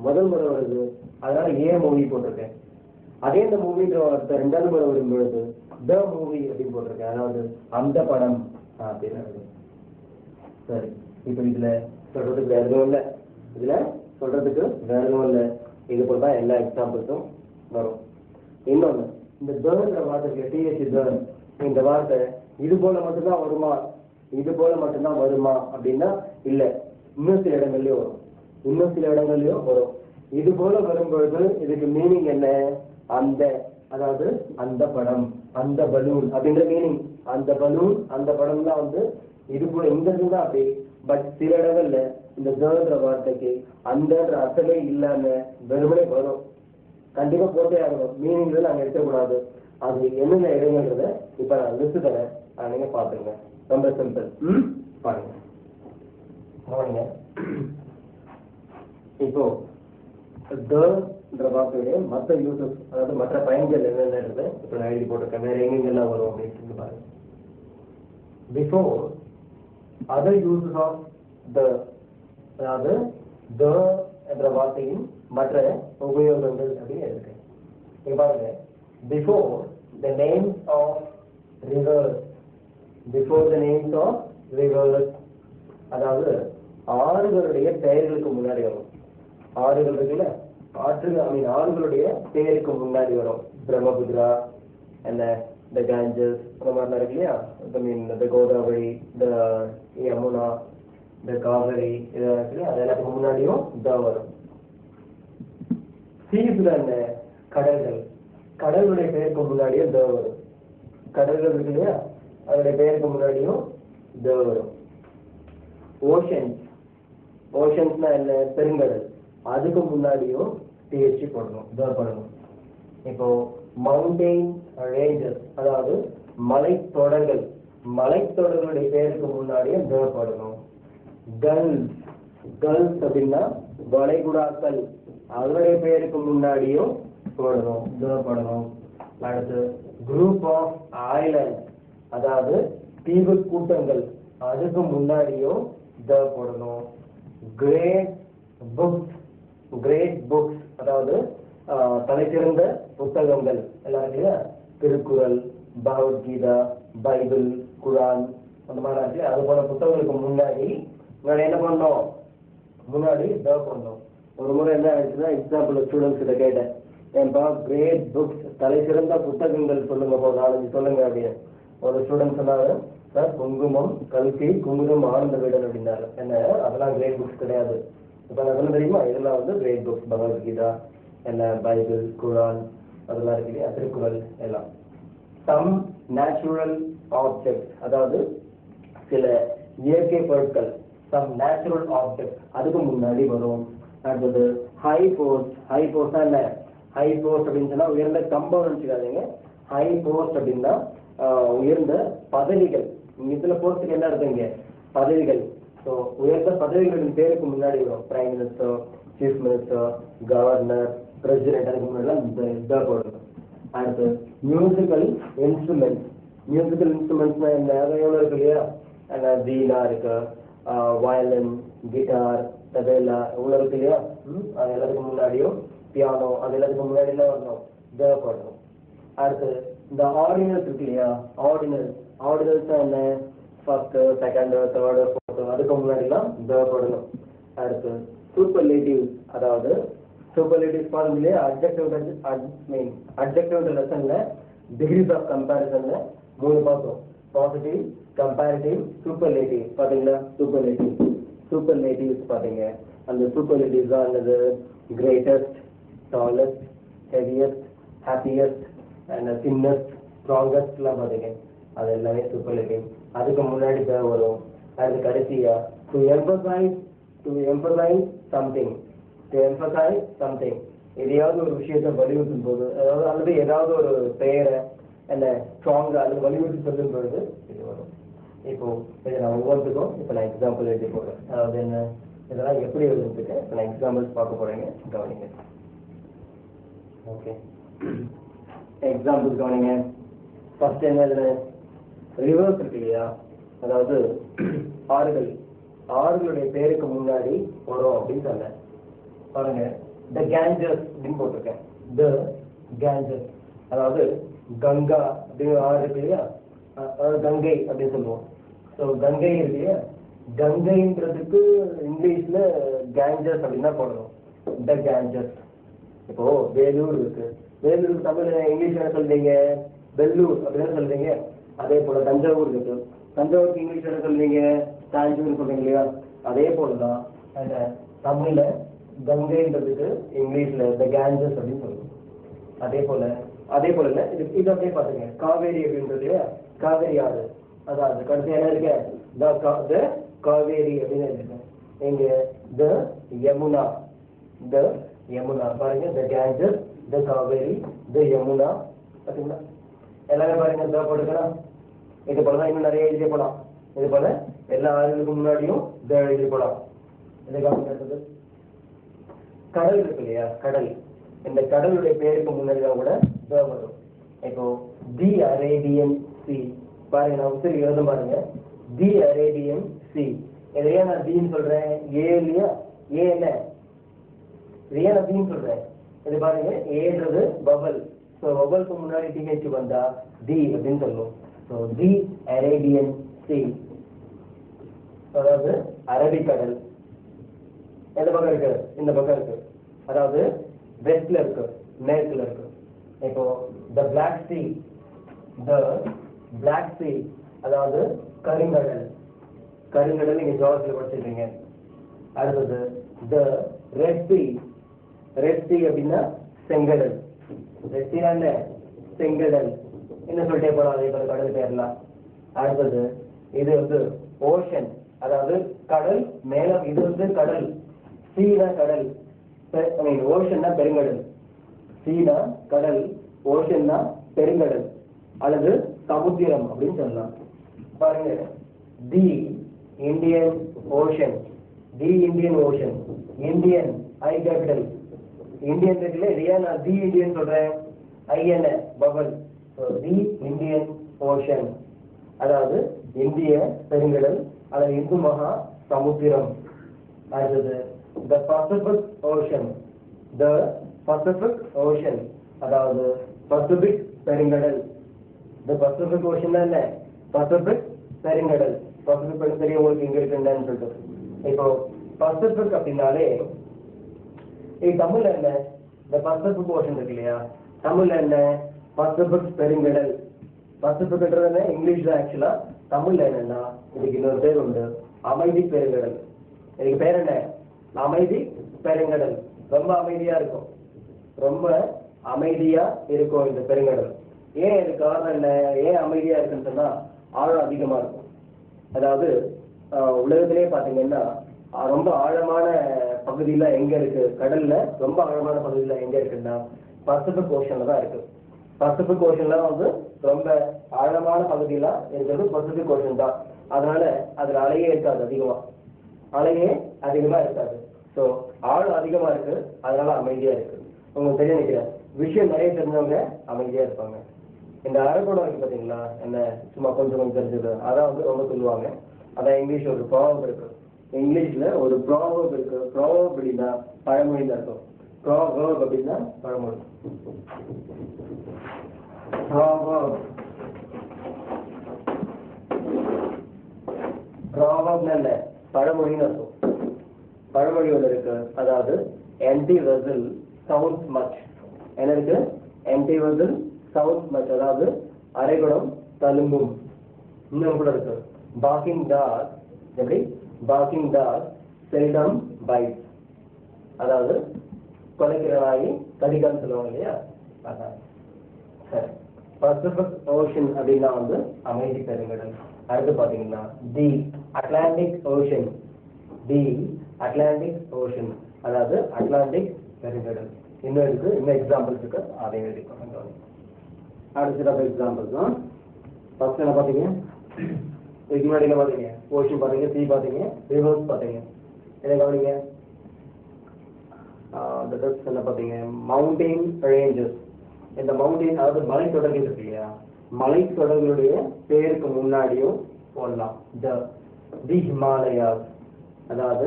முதல் முறை வருது, அதனால ஏன் மூவி போட்டிருக்கேன். அதே இந்த மூவின்ற வார்த்தை ரெண்டாவது முறை வரும்பொழுது த மூவி அப்படின்னு போட்டிருக்கேன், அதாவது அந்த படம் அப்படின்னு. சரி, இப்ப இதுல சொல்றதுக்கு வேற எதுவும் இல்லை, இது போலதான் எல்லா எக்ஸாம்பிள்ஸும் வரும். இன்னொன்னு, இந்த தர்ன்ற வார்த்தை டிஎஸ்சி தர், இந்த வார்த்தை இது போல மட்டும்தான் வருமா, இது போல மட்டும்தான் வருமா அப்படின்னா இல்ல, இன்னும் சில இடங்கள்லயும் வரும். இது போல வரும்பொழுது இதுக்கு மீனிங் என்ன, அந்த, அதாவது அந்த படம், அந்த பலூன் அப்படின்ற மீனிங். அந்த பலூன், அந்த படம் தான் வந்து இது போல இங்க இருந்தா அப்படி. பட் சில இடங்கள்ல இந்த தர்ன்ற வார்த்தைக்கு அந்தன்ற அர்த்தமே இல்லாம வெறுமனே வரும். கண்டிப்பா போட்டே ஆகணும், மீனிங்ல நாங்க எடுக்கக்கூடாது. அது என்னென்ன இடங்கள்ன்றத இப்ப நான் லிஸ்ட் தரேன், நீங்க பாத்துருங்க. ரொம்ப சிம்பிள், பாருங்க. இப்போ ன்ற வார்த்தையுடைய மற்ற யூசஸ், அதாவது மற்ற பயன்கள் என்னென்ன இப்ப நான் எழுதி போட்டிருக்கேன், வேற எங்கெங்கெல்லாம் வரும் அப்படின்னு பாருங்க. Before other uses of the, அதாவது த என்ற வார்த்தையின் மற்ற உபயோகங்கள் அப்படின்னு இருக்கேன். இங்க பாருங்க, before the names of rivers, before the names of rivers, அதாவது ஆறுகளுடைய பெயர்களுக்கு முன்னாடி வரும். ஆறுகள் இருக்குல்ல, ஆறுகளுடைய பெயருக்கு முன்னாடி வரும். பிரம்மபுத்திரா, என்ன த காஞ்சஸ், அந்த மாதிரிலாம் இருக்கு இல்லையா. த கோதாவரி, த யமுனா, த காவிரி, இதெல்லாம் இருக்கு இல்லையா, அது எல்லாத்துக்கு முன்னாடியும் த வரும். சீஸ்ல என்ன, கடல்கள், கடலுடைய பெயருக்கு முன்னாடியும் த வரும். கடல்கள் இருக்கு இல்லையா, அதோடைய பெயருக்கு முன்னாடியும் த வரும். ஓஷன்ஸ், ஓஷன்ஸ்னா என்ன, பெருங்கடல், அதுக்கு முன்னாடியும் டிஎஸ்டி போடணும், த போடணும். இப்போ மவுண்டெயின் ரேஞ்சஸ், அதாவது மலைத்தொடர்கள், மலைத்தொடர்களுடைய பெயருக்கு முன்னாடியும் த போடணும். கல்ஸ், கல்ஸ் அப்படின்னா வளைகுடாக்கள், அதனுடைய பெயருக்கு முன்னாடியும் போடணும், த போடணும். அடுத்து குரூப் ஆஃப் ஐலண்ட், அதாவது தீவு கூட்டங்கள், அதுக்கு முன்னாடியும் த போடணும். கிரேட் புக்ஸ், கிரேட் புக்ஸ், அதாவது தலைசிறந்த புத்தகங்கள் எல்லாம் இல்லையா, திருக்குறள், பகவத்கீதா, பைபிள், குரான், அந்த மாதிரி இருக்கு. அது போல புத்தகங்களுக்கு முன்னாடி என்ன பண்ணோம், முன்னாடி த பண்ணோம். ஒரு முறை என்ன ஆயிடுச்சுன்னா, எக்ஸாம்பிள் ஸ்டூடெண்ட்ஸ் கிட்ட கேட்டேன், ஏன்பா கிரேட் புக்ஸ், தலை சிறந்த புத்தகங்கள் சொல்லுங்க, போ 4-5 சொல்லுங்க அப்படின்னு. ஒரு ஸ்டூடெண்ட் சொன்னாரு, சார் குங்குமம், கல்கி, குமுதம், ஆனந்த வீடன் அப்படின்னாரு. என்ன அதெல்லாம் கிரேட் புக்ஸ் கிடையாது. இப்போ நான் சொல்ல தெரியுமா, இதெல்லாம் வந்து கிரேட் புக்ஸ். பகவத்கீதா, என்ன பைபிள், குரான், அதெல்லாம் இருக்கு இல்லையா, திருக்குறள் எல்லாம். சம் நேச்சுரல் ஆப்ஜெக்ட், அதாவது சில இயற்கை பொருட்கள், சம் நேச்சுரல் ஆப்ஜெக்ட் அதுக்கு முன்னாடி வரும். அடுத்தது ஹை போஸ்ட். ஹை போஸ்டா என்ன, ஹை போஸ்ட் அப்படின்னு சொன்னா உயர்ந்த கம்பம் நினைச்சுக்காதீங்க. ஹை போஸ்ட் அப்படின்னா உயர்ந்த பதவிகள். இதுல போஸ்டுக்கு என்ன இருக்குங்க, பதவிகள். ஸோ உயர்ந்த பதவிகளின் பேருக்கு முன்னாடி வரும். Prime minister, chief minister, governor, president, அதுக்கு முன்னாடி இந்த போடணும். அடுத்து மியூசிக்கல் இன்ஸ்ட்ருமெண்ட்ஸ். மியூசிக்கல் இன்ஸ்ட்ருமெண்ட்ஸ்னா என்ன, எவ்வளோ இருக்கு இல்லையா, வீணா இருக்கு, வயலின், கிட்டார், தபேலா, எவ்வளோ இருக்கு இல்லையா. அது எல்லாத்துக்கும் முன்னாடியும் பியானோ, அது எல்லாத்துக்கும் முன்னாடி எல்லாம் வரணும், த போடணும். அடுத்து இந்த ஆர்டினல்ஸ் இருக்கு இல்லையா, ஆர்டினல்ஸ். ஆர்டினல்ஸ் என்ன, ஃபர்ஸ்ட், செகண்ட், தேர்டு, ஃபோர்த்து, அதுக்கு முன்னாடிலாம் த போடணும். அடுத்து சூப்பர்லேட்டிவ்ஸ், அதாவது சூப்பர்லேட்டிவ்ஸ் பாருங்க இல்லையா, அட்ஜெக்டிவ் லெசன்ல டிகிரிஸ் ஆஃப் கம்பேரிசன்ல 3 பார்த்தோம். Positive, comparative, superlative. பாத்தீங்களா, சூப்பர்லேட்டிவ்ஸ் பாத்தீங்க. அந்த சூப்பர்லேட்டிவ்ஸ் தான் என்னது, greatest, tallest, heaviest, happiest and thinnest, strongest எல்லாம் பாத்தீங்க. அது எல்லாமே சூப்பர்லேட்டிவ். அதுக்கு முன்னாடி தான் வரும். அடுத்து கடைசியா to emphasise something. To emphasise something, எதையாவது ஒரு விஷயத்தை வலியுறுத்தும் போது, அதாவது அல்லது ஏதாவது ஒரு பெயரை என்ன ஸ்ட்ராங்கா அல்லது வலியுறுத்தி சொல்லும் பொழுது இது வரும். இப்போ இதை நான் ஒவ்வொருத்துக்கும் இப்போ நான் எக்ஸாம்பிள் எழுதி போடுறேன். அதாவது என்ன, இதெல்லாம் எப்படி எழுதுறதுக்கு இப்போ நான் எக்ஸாம்பிள்ஸ் பார்க்க போறேங்க, கவனிங்க. ஓகே, எக்ஸாம்பிள் கவனிங்க. ஃபர்ஸ்ட் என்ன இதுல ரிவர்ஸ் இருக்கு இல்லையா, அதாவது ஆறுகள். ஆறுகளுடைய பேருக்கு முன்னாடி வரும் அப்படின்னு சொன்னேன். பாருங்க, த கேஞ்சஸ் அப்படின்னு போட்டிருக்கேன். த கேஞ்சஸ், அதாவது கங்கா அப்படின்னு ஆறு இருக்கு இல்லையா, அதாவது கங்கை அப்படின்னு சொல்லுவோம். ஸோ கங்கை இருக்கு இல்லையா, கங்கைன்றதுக்கு இங்கிலீஷ்ல கேஞ்சஸ் அப்படின்னா போடணும், த கேஞ்சஸ். இப்போ வேலூர் இருக்கு, வேலூருக்கு தமிழ் இங்கிலீஷ் என்ன சொல்றீங்க, வெள்ளூர் அப்படின்னு சொல்றீங்க. அதே போல தஞ்சாவூர் இருக்கு, தஞ்சாவூருக்கு இங்கிலீஷ் என்ன சொல்றீங்க, தாஞ்சூர் சொல்றீங்க இல்லையா. அதே போலதான் தமிழ்ல கங்கைன்றதுக்கு இங்கிலீஷ்ல த கேஞ்சஸ் அப்படின்னு சொல்லுவோம். அதே போல இது அப்படியே பாத்துங்க. காவேரி அப்படின்றது இல்லையா, காவேரி ஆறு, அதாவது கடைசி என்ன இருக்கு, த காவேரி அப்படின்னு இருக்கு. இங்க த யமுனா, த யமுனா பாருங்க, த கேஞ்சஸ், த காவேரி, த யமுனா. பாத்தீங்களா, எல்லாமே பாருங்க த போட்டுக்கலாம். இது போலதான் இன்னும் நிறைய எழுதி போலாம். இது போல எல்லா ஆறுகளுக்கு முன்னாடியும் த எழுதி போலாம். இதுக்காக கடல் இருக்கு இல்லையா, கடல். இந்த கடலுடைய பேருக்கு முன்னாடி தான் கூட த வரும். இப்போ தி அரேபியன் சி பாருங்க, நான் உச்சரி எழுத பாருங்க, தி அரேபியன் சி. இதையே நான் தீன்னு சொல்றேன், ஏ இல்லையா, ஏ என்ன, இதையே நான் தீன்னு சொல்றேன். இது பாருங்க, ஏன்றது பபல். ஸோ பபலுக்கு முன்னாடி டிஹெச் வந்தா தி அப்படின்னு சொல்லுவோம். ஸோ தி அரேபியன் சி, அதாவது அரபிக்கடல். எந்த பக்கம் இருக்கு, இந்த பக்கம் இருக்கு, அதாவது வெஸ்ட்ல இருக்கு, மேற்குல இருக்கு. இப்போ த பிளாக் சி, த பிளாக் சி அதாவது கருங்கடல். கருங்கடல் நீங்க ஜோகத்துல படிச்சிருக்கீங்க. அடுத்தது the red C. Red C அப்படின்னா செங்கடல். ரெட் சீனா என்ன, செங்கடல். என்ன சொல்லிட்டே போலாம் அதே போல கடல் பேர்லாம். அடுத்தது இது வந்து ஓஷன், அதாவது கடல் மேல, இது வந்து கடல். சீனா கடல், ஓஷன்னா பெருங்கடல். சீனா கடல், ஓஷன்னா பெருங்கடல் அல்லது சமுத்திரம் அப்படின்னு சொல்லலாம். பாருங்க, தி இந்தியன் ஓஷன், தி இந்தியன் ஓஷன். இந்தியன் ஐ கேபிட்டல், இந்தியன் இருக்குல்ல, இல்லையா, நான் தி இந்தியன் சொல்றேன், ஐ என்ன பபல். தி இந்தியன் ஓஷன், அதாவது இந்திய பெருங்கடல் அல்லது இந்து மகா சமுத்திரம். அடுத்தது த பசிபிக் ஓஷன், த பசிபிக் ஓஷன், அதாவது பசிபிக் பெருங்கடல். த பசிபிக் ஓஷன் என்ன, பசிபிக் பெருங்கடல். பசிபிக் தெரியும் உங்களுக்கு இங்க இருக்குன்னு சொல்லிட்டு. இப்போ பசிபிக் அப்படின்னாலே தமிழ்ல என்ன, இந்த பசிபிக் ஓஷன் இருக்கு இல்லையா, தமிழ்ல என்ன, பசிபிக் பெருங்கடல். பசிபிக்ன்றது இங்கிலீஷ்ல ஆக்சுவலா, தமிழ்ல என்னன்னா இதுக்கு இன்னொரு பேர் உண்டு, அமைதி பெருங்கடல். இதுக்கு பேர் என்ன, அமைதி பெருங்கடல். ரொம்ப அமைதியா இருக்கும், ரொம்ப அமைதியா இருக்கும் இந்த பெருங்கடல். ஏன் இது காரணம் என்ன, ஏன் அமைதியா இருக்குன்னு சொன்னா ஆழம் அதிகமா இருக்கும். அதாவது உலகத்திலே பாத்தீங்கன்னா ரொம்ப ஆழமான பகுதியில எங்க இருக்கு, கடல்ல ரொம்ப ஆழமான பகுதியில எங்க இருக்குன்னா பசிபிக் ஓஷன்ல தான் இருக்கு. பசிபிக் ஓஷன்ல ரொம்ப ஆழமான பகுதியில இருக்கிறது பசிபிக் ஓஷன் தான். அதனால அதுல அலையே இருக்காது, அலையே அதிகமா இருக்காது. ஸோ ஆழம் அதிகமா இருக்கு, அதனால அமைதியா இருக்கு. உங்களுக்கு தெரிய நினைக்கிறேன், விஷயம் நிறைய தெரிஞ்சவங்க அமைதியா இருப்பாங்க. இந்த அரைக்கூடம் இருக்கு பாத்தீங்களா, என்ன சும்மா கொஞ்சம் தெரிஞ்சது, அதான் ரொம்ப சொல்லுவாங்க. அதான் இங்கிலீஷ்ல ஒரு ப்ராவர்ப் இருக்கு, இங்கிலீஷ்ல ஒரு ப்ராவர்ப் இருக்கு. ப்ராவர்ப் அப்படின்னா பழமொழின்னு இருக்கும். ப்ராவர்ப் அப்படின்னா பழமொழி. ப்ராவர்ப்னா என்ன, பழமொழின்னு இருக்கும். பழமொழி ஒன்று இருக்கு, அதாவது empty vessel sounds much. என்ன இருக்கு, empty vessel sounds much, அதாவது அரைகுடம் தழும்பும். இன்னும் கூட இருக்கு, barking dog, எப்படி, barking dog seldom bites, அதாவது குலைக்கிற நாய் கடிக்கான்னு சொல்லுவாங்க இல்லையா, அதான். சரி, பசிபிக் ஓஷன் அப்படின்னா அமைதி பெருங்கடல். அடுத்து பாத்தீங்கன்னா தி அட்லாண்டிக் ஓஷன். தி அட்லாண்டிக் ஓஷன், அதாவது அட்லாண்டிக் பெருங்கடல். இன்னும் இருக்கு, இன்னும் எக்ஸாம்பிள்ஸ் இருக்கு, அதை எழுதிக்கோங்க. அடுத்த எக்ஸாம்பிள்ஸ் தான். ஃபர்ஸ்ட் என்ன பாத்தீங்க, இதுக்கு முன்னாடி என்ன பாத்தீங்க, ஓஷன் பாத்தீங்க, சி பாத்தீங்க, ரிவர்ஸ் பாத்தீங்க. என்ன கவனிங்க, என்ன பாத்தீங்க, மவுண்டைன் ரேஞ்சஸ். இந்த மவுண்டைன், அதாவது மலைத்தொடர்கள் இருக்கு இல்லையா, மலைத்தொடர்களுடைய பேருக்கு முன்னாடியும் போடலாம் தி ஹிமாலயாஸ், அதாவது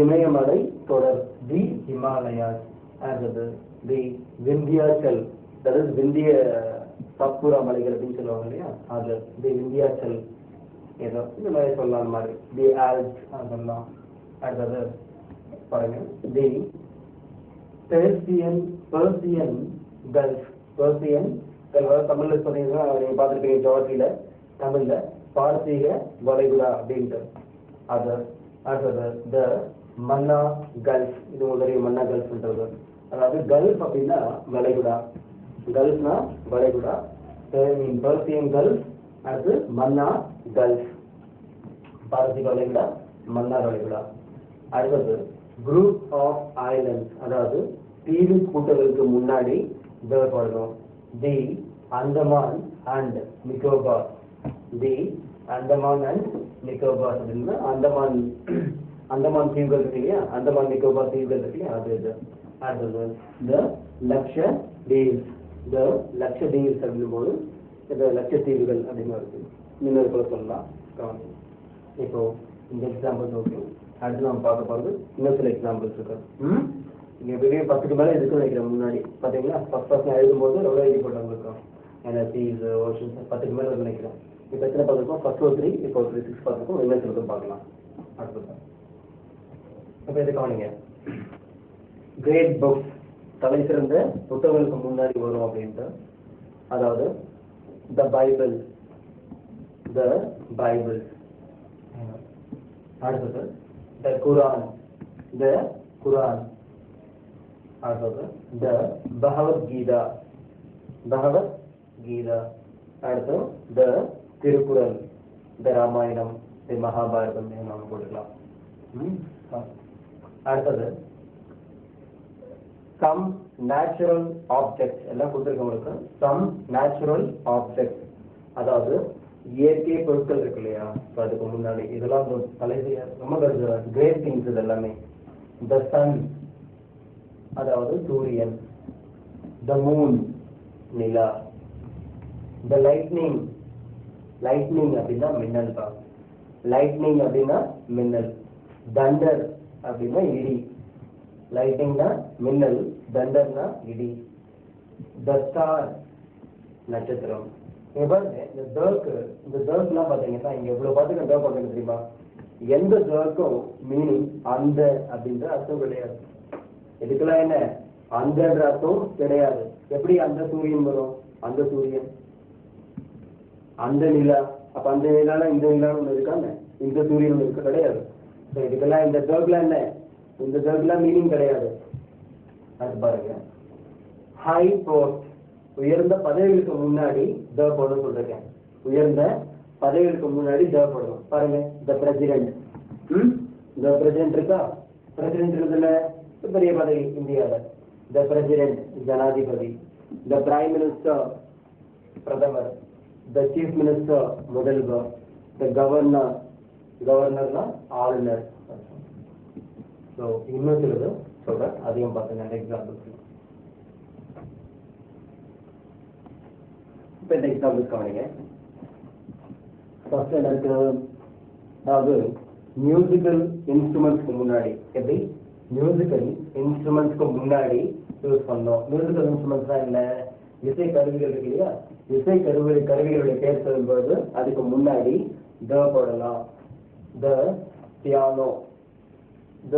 இமயமலை தொடர், தி ஹிமாலயாஸ். அடுத்தது தி விந்தியாச்சல், அதாவது விந்திய சத்புரா மலைகள் அப்படின்னு சொல்லுவாங்க இல்லையா, அது தி விந்தியாச்சல். ஏதோ இந்த மாதிரி சொல்லலாம் மாதிரி, தி ஆல்ப்ஸ் அதெல்லாம். அடுத்தது பாருங்க, தி பெர்சியன் கல்ஃப். பெர்சியன் கல்ஃப் தமிழ்ல சொன்னீங்கன்னா நீங்க பார்த்துருப்பீங்க, ஜோதியில தமிழ்ல பார்சீக வளைகுடா அப்படின்ட்டு. அது அடுத்தது த மன்னா கல்ஃப். இது உங்களுக்கு மன்னா கல்ஃப்ன்றது, அதாவது கல்ஃப் அப்படின்னா வளைகுடா, கல்ஃப்னா வளைகுடா, பெர்சியன் கல்ஃப். அடுத்து மன்னா கல்ஃப், பார்சீக வளைகுடா, மன்னா வளைகுடா. அடுத்தது குரூப் ஆஃப் ஐலண்ட்ஸ், அதாவது தீவு கூட்டங்களுக்கு முன்னாடி போடணும், the Andaman and Nicobar. The Andaman and Nicobar அப்படின்னா அந்தமான் தீவுகள் இருக்கு இல்லையா, அந்தமான் நிக்கோபார் தீவுகள் இருக்கு இல்லையா, அது இது. அடுத்தது த லக்ஷதீவ்ஸ். த லக்ஷதீவ்ஸ் அப்படின் போது இந்த லட்சத்தீவுகள் அப்படின்னு இருக்கு, இன்னொரு கூட சொல்லலாம். இப்போ இந்த எக்ஸாம்பிள்ஸ் ஓகே. அடுத்து நம்ம பார்க்க போகிறது இன்னும் சில எக்ஸாம்பிள்ஸ் இருக்கு. இங்கே வெளியே 10க்கு மேலே இருக்குன்னு நினைக்கிறேன். முன்னாடி பார்த்தீங்களா, ஃபர்ஸ்ட் நான் எழுதும்போது எவ்வளோ எழுதி போட்டவங்களுக்கும் ஏன்னா சீஸ் ஓஷன்ஸ் 10க்கு மேலே இருக்குன்னு நினைக்கிறேன். இப்போ எத்தனை பார்த்துருக்கோம், ஃபர்ஸ்ட் ஒரு 3, இப்போ ஒரு 6 பார்த்துருக்கோம், என்ன சொல்லுன்னு பார்க்கலாம். அடுத்து இப்போ எது கவனிங்க, கிரேட் புக்ஸ், தலை சிறந்த புத்தகங்களுக்கு முன்னாடி வரும் அப்படின்ட்டு. அதாவது த பைபிள், த பைபிள். அடுத்தது த குரான், த குரான். அடுத்தது த பகவத்கீதா, பகவத்கீதா. அடுத்து த திருக்குறள், த ராமாயணம், த மகாபாரதம் நம்ம போட்டுக்கலாம். அடுத்தது சம் நேச்சுரல் ஆப்ஜெக்ட்ஸ், எல்லாம் கொடுத்துருக்கவங்களுக்கு சம் நேச்சுரல் ஆப்ஜெக்ட்ஸ், அதாவது இயற்கை பொருட்கள் இருக்கு இல்லையா. இப்போ அதுக்கு முன்னாடி இதெல்லாம் தலைசிய ரொம்ப கிரேட் திங்ஸ். இது எல்லாமே த சன், அதாவது சூரியன், the moon Nila, the lightning, lightning அப்படின்னா மின்னல் தான், லைட்னிங் அப்படின்னா மின்னல், தண்டர் அப்படின்னா இடி, லைட்டிங்னா மின்னல், தண்டர்னா இடி, த ஸ்டார் நட்சத்திரம். பாருங்க இந்த தர்க்லாம் பாத்தீங்கன்னா இங்க இவ்வளவு பார்த்துக்க தர்க் பண்ணுங்க தெரியுமா? எந்த தர்க்கும் மீனிங் அந்த அப்படின்ற அர்த்தம் கிடையாது. இதுக்கெல்லாம் என்ன அந்தன்ற அர்த்தம் கிடையாது. எப்படி அந்த சூரியன் வரும்? அந்த சூரியன், அந்த நிலா, அப்ப அந்த நிலால இந்த நிலான்னு ஒண்ணு இருக்காங்க, இந்த சூரியன் ஒண்ணு இருக்க கிடையாது. இதுக்கெல்லாம் இந்த தர்க்லாம் என்ன, இந்த தர்க்லாம் மீனிங் கிடையாது. அது பாருங்க, ஹை போஸ்ட், உயர்ந்த பதவிகளுக்கு முன்னாடி த போடணும் சொல்றேன். உயர்ந்த பதவிகளுக்கு முன்னாடி த போடணும். பாருங்க, த பிரசிடென்ட். த பிரசிடென்ட் இருக்கா? பிரசிடென்ட் இருக்குல்ல, பெரிய பதவி இந்தியாவில். த பிரசிடென்ட் ஜனாதிபதி. த பிரைம் மினிஸ்டர் பிரதமர். த சீஃப் மினிஸ்டர் முதல்வர். த கவர்னர், கவர்னர்னா ஆளுநர். ஸோ இன்னும் சிலது சொல்றேன், அதையும் பார்த்துங்க எக்ஸாம்பிள். இப்போ இந்த எக்ஸாம்பிள் கவனிங்க. ஃபர்ஸ்ட் எனக்கு அதாவது மியூசிக்கல் இன்ஸ்ட்ருமெண்ட்ஸ்க்கு முன்னாடி, எப்படி மியூசிக்கல் இன்ஸ்ட்ருமெண்ட்ஸ்க்கு முன்னாடி யூஸ் பண்ணோம். மியூசிக்கல் இன்ஸ்ட்ருமெண்ட்ஸ் தான் இல்லை, இசை கருவிகள் இருக்கு இல்லையா? இசை கருவிகளுடைய பேர் சொல்லும்போது அதுக்கு முன்னாடி த போடலாம். The piano, the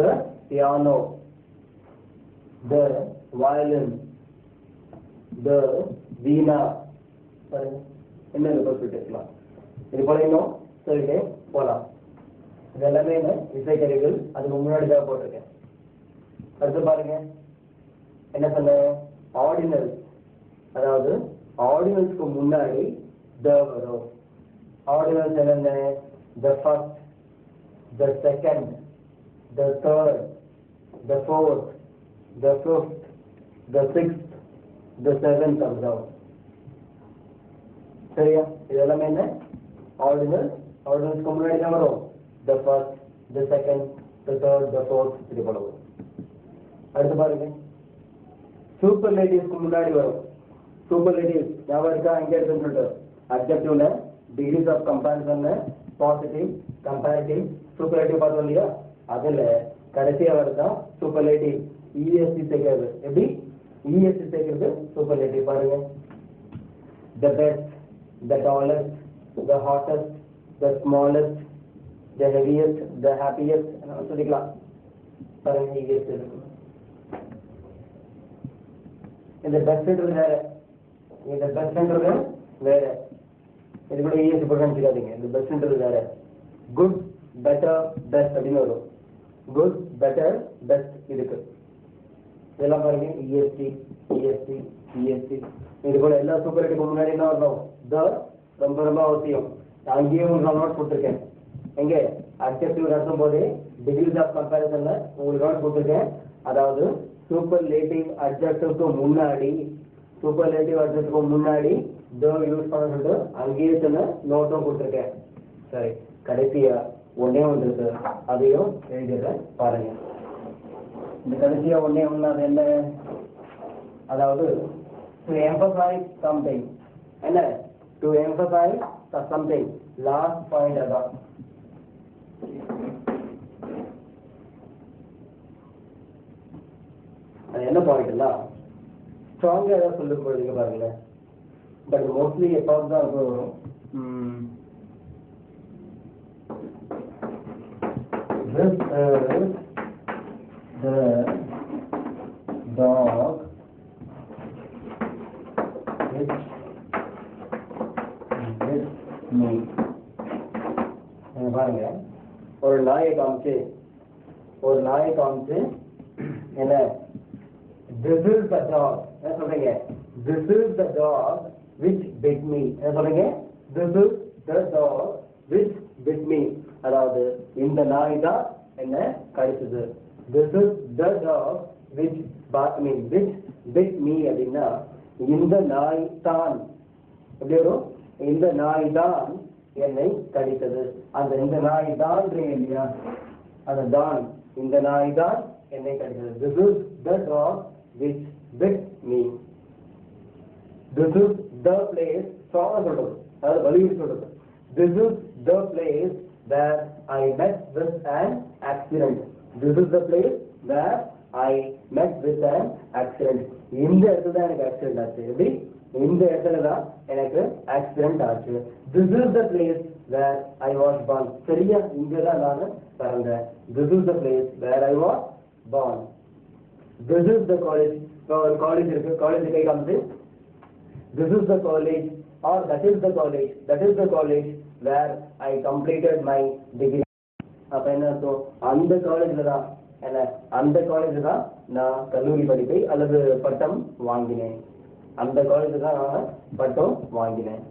piano, the violin, the veena. பாருங்க, என்ன குறிப்பிட்டிருக்கலாம். இது போல இன்னும் சொல்லிட்டே போலாம். இது எல்லாமே என்ன இசைக்கருவிகள், அதுக்கு முன்னாடி தான் போட்டிருக்கேன். அடுத்து பாருங்க, என்ன சொன்ன, ஆர்டினல்ஸ், அதாவது ஆர்டினல்ஸ்க்கு முன்னாடி த வரும். ஆர்டினல்ஸ் என்னென்ன? The first, the second, the third, the fourth, the fifth, the sixth, the seventh அப்படிதான். சரியா? இது எல்லாமே என்ன ஆர்டினல். ஆர்டினல்ஸ்க்கு முன்னாடி தான் வரும். The first, the second, the third, the fourth, இது போல வரும். அடுத்து பாருங்க, சூப்பர்லேட்டிவ்ஸ்க்கு முன்னாடி வரும். சூப்பர்லேட்டிவ்ஸ் ஞாபகம் இருக்கா? எங்க இருக்குன்னு சொல்லிட்டு அட்ஜெக்டிவ்ல டிகிரிஸ் ஆஃப் கம்பேரிசன்ல பாசிட்டிவ், கம்பேரிட்டிவ், சூப்பர்லேட்டிவ் பார்த்தோம் இல்லையா? அதுல கடைசியா வரதான் சூப்பர்லேட்டிவ். இஎஸ்சி சேர்க்கிறது. எப்படி இஎஸ்சி சேர்க்கிறது? சூப்பர்லேட்டிவ். பாருங்க, the best, the tallest, the hottest, the smallest, the heaviest, the happiest சொல்லிக்கலாம். பாருங்க, இஎஸ்சி இருக்கு. இந்த பெஸ்ட்ன்றது வேற, இந்த பெஸ்ட்ன்றது வேற. இது கூட இஎஸ்சி போட்டு நினைச்சுக்காதீங்க. இந்த பெஸ்ட்ன்றது வேற. குட், பெட்டர், பெஸ்ட் அப்படின்னு வரும். குட், பெட்டர், பெஸ்ட் இருக்கு. இதெல்லாம் பாருங்க, இஎஸ்டி, இஎஸ்டி, இஎஸ்டி. இது கூட எல்லா சூப்பர்லேட்டிவ்க்கு முன்னாடி என்ன வரணும்? த. ரொம்ப ரொம்ப அவசியம். அங்கேயும் உங்களுக்கு நோட் போட்டிருக்கேன். எங்க அட்ஜெக்டிவ் நடத்தும் போது டிகிரிஸ் ஆஃப் கம்பேரிசன்ல உங்களுக்கு நோட் போட்டிருக்கேன். அதாவது சூப்பர்லேட்டிவ் அட்ஜெக்டிவ்க்கு முன்னாடி, சூப்பர்லேட்டிவ் அட்ஜெக்டிவ்க்கு முன்னாடி த யூஸ் பண்ண சொல்லிட்டு அங்கேயே சொன்ன நோட்டும் கொடுத்துருக்கேன். சரி, கடைசியா ஒன்னே ஒன்று இருக்கு, அதையும் எழுதிடுறேன் பாருங்க. இந்த கடைசியா ஒன்னே ஒன்று, அது என்ன? அதாவது to emphasize something. என்ன? to emphasize something. last point அதான். அது என்ன பாயிண்ட்னா, ஸ்ட்ராங்கா ஏதாவது சொல்லும் போது பாருங்களேன். பட் மோஸ்ட்லி எப்பாவது தான் வரும். This is the dog which bit me. பாருங்க, ஒரு நாயை காமிச்சு என்ன, this is the dog, என்ன சொல்றீங்க? this is the dog which bit me. என்ன சொல்றீங்க? this is the dog which bit me. அதாவது இந்த நாய் தான் என்ன கடிச்சது. this is the dog which bit me அப்படின்னா இந்த நாய் தான், எப்படி வரும்? இந்த நாய் தான் என்னை கடித்தது. அந்த இந்த நாய் தான் இல்லையா, அந்த தான், இந்த நாய் தான் என்னை கடித்தது. this is the dog which bit me. this is the place, strong சொல்றது, அதாவது வலியுறுத்தி சொல்றது. this is the place where I met with an accident. this is the place where I met with an accident. இந்த இடத்துல தான் எனக்கு accident ஆச்சு. எப்படி? இந்த இடத்துல தான் எனக்கு ஆக்சிடென்ட் ஆச்சு. This is the place where I was born. சரியா, இங்க தான் நான் பிறந்தேன். This is the place where I was born. This is the college. ஒரு காலேஜ் இருக்கு, காலேஜ் கை காமிச்சு. This is the college or that is the college, that is the college where I completed my degree. அப்ப என்ன அர்த்தம்? அந்த காலேஜ்ல தான் என்ன, அந்த காலேஜ்ல தான் நான் கல்லூரி படிப்பை அல்லது பட்டம் வாங்கினேன். அந்த காலேஜ்ல தான் நான் பட்டம் வாங்கினேன்.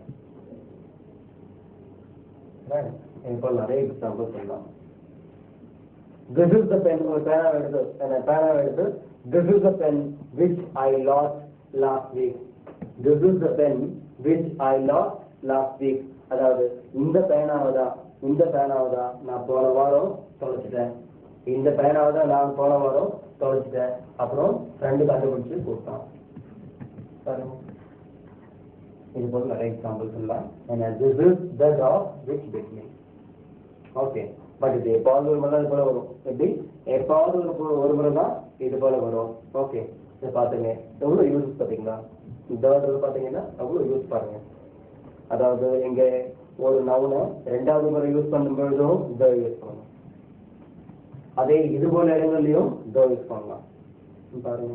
இப்போ நிறைய எக்ஸாம்பிள் சொல்லலாம். This is the pen. ஒரு பேனா எடுத்து this is the pen which I lost last week. This is the pen which I lost last week. அதாவது இந்த பேனாவை தான் நான் போன வாரம் தொலைச்சிட்டேன். இந்த பேனாவை தான் நான் போன வாரம் தொலைச்சிட்டேன். அப்புறம் ஃப்ரெண்டு கண்டுபிடிச்சு கொடுத்தான். இது போல நிறைய எக்ஸாம்பிள் சொல்லலாம். This is the dog which bit me. Okay, but இது எப்பாவது ஒரு முறை தான் இது போல வரும். எப்படி? எப்பாவது ஒரு முறை தான் இது போல வரும். ஓகே, இதை பார்த்துங்க, எவ்வளோ யூஸ் பார்த்தீங்களா? இந்த வாரத்தில் பார்த்தீங்கன்னா எவ்வளோ யூஸ் பாருங்க. அதாவது இங்க ஒரு நவுனை ரெண்டாவது முறை யூஸ் பண்ணும் பொழுதும் த யூஸ் பண்ணலாம். அதே இது போல இடங்கள்லையும் த யூஸ் பண்ணலாம் பாருங்க.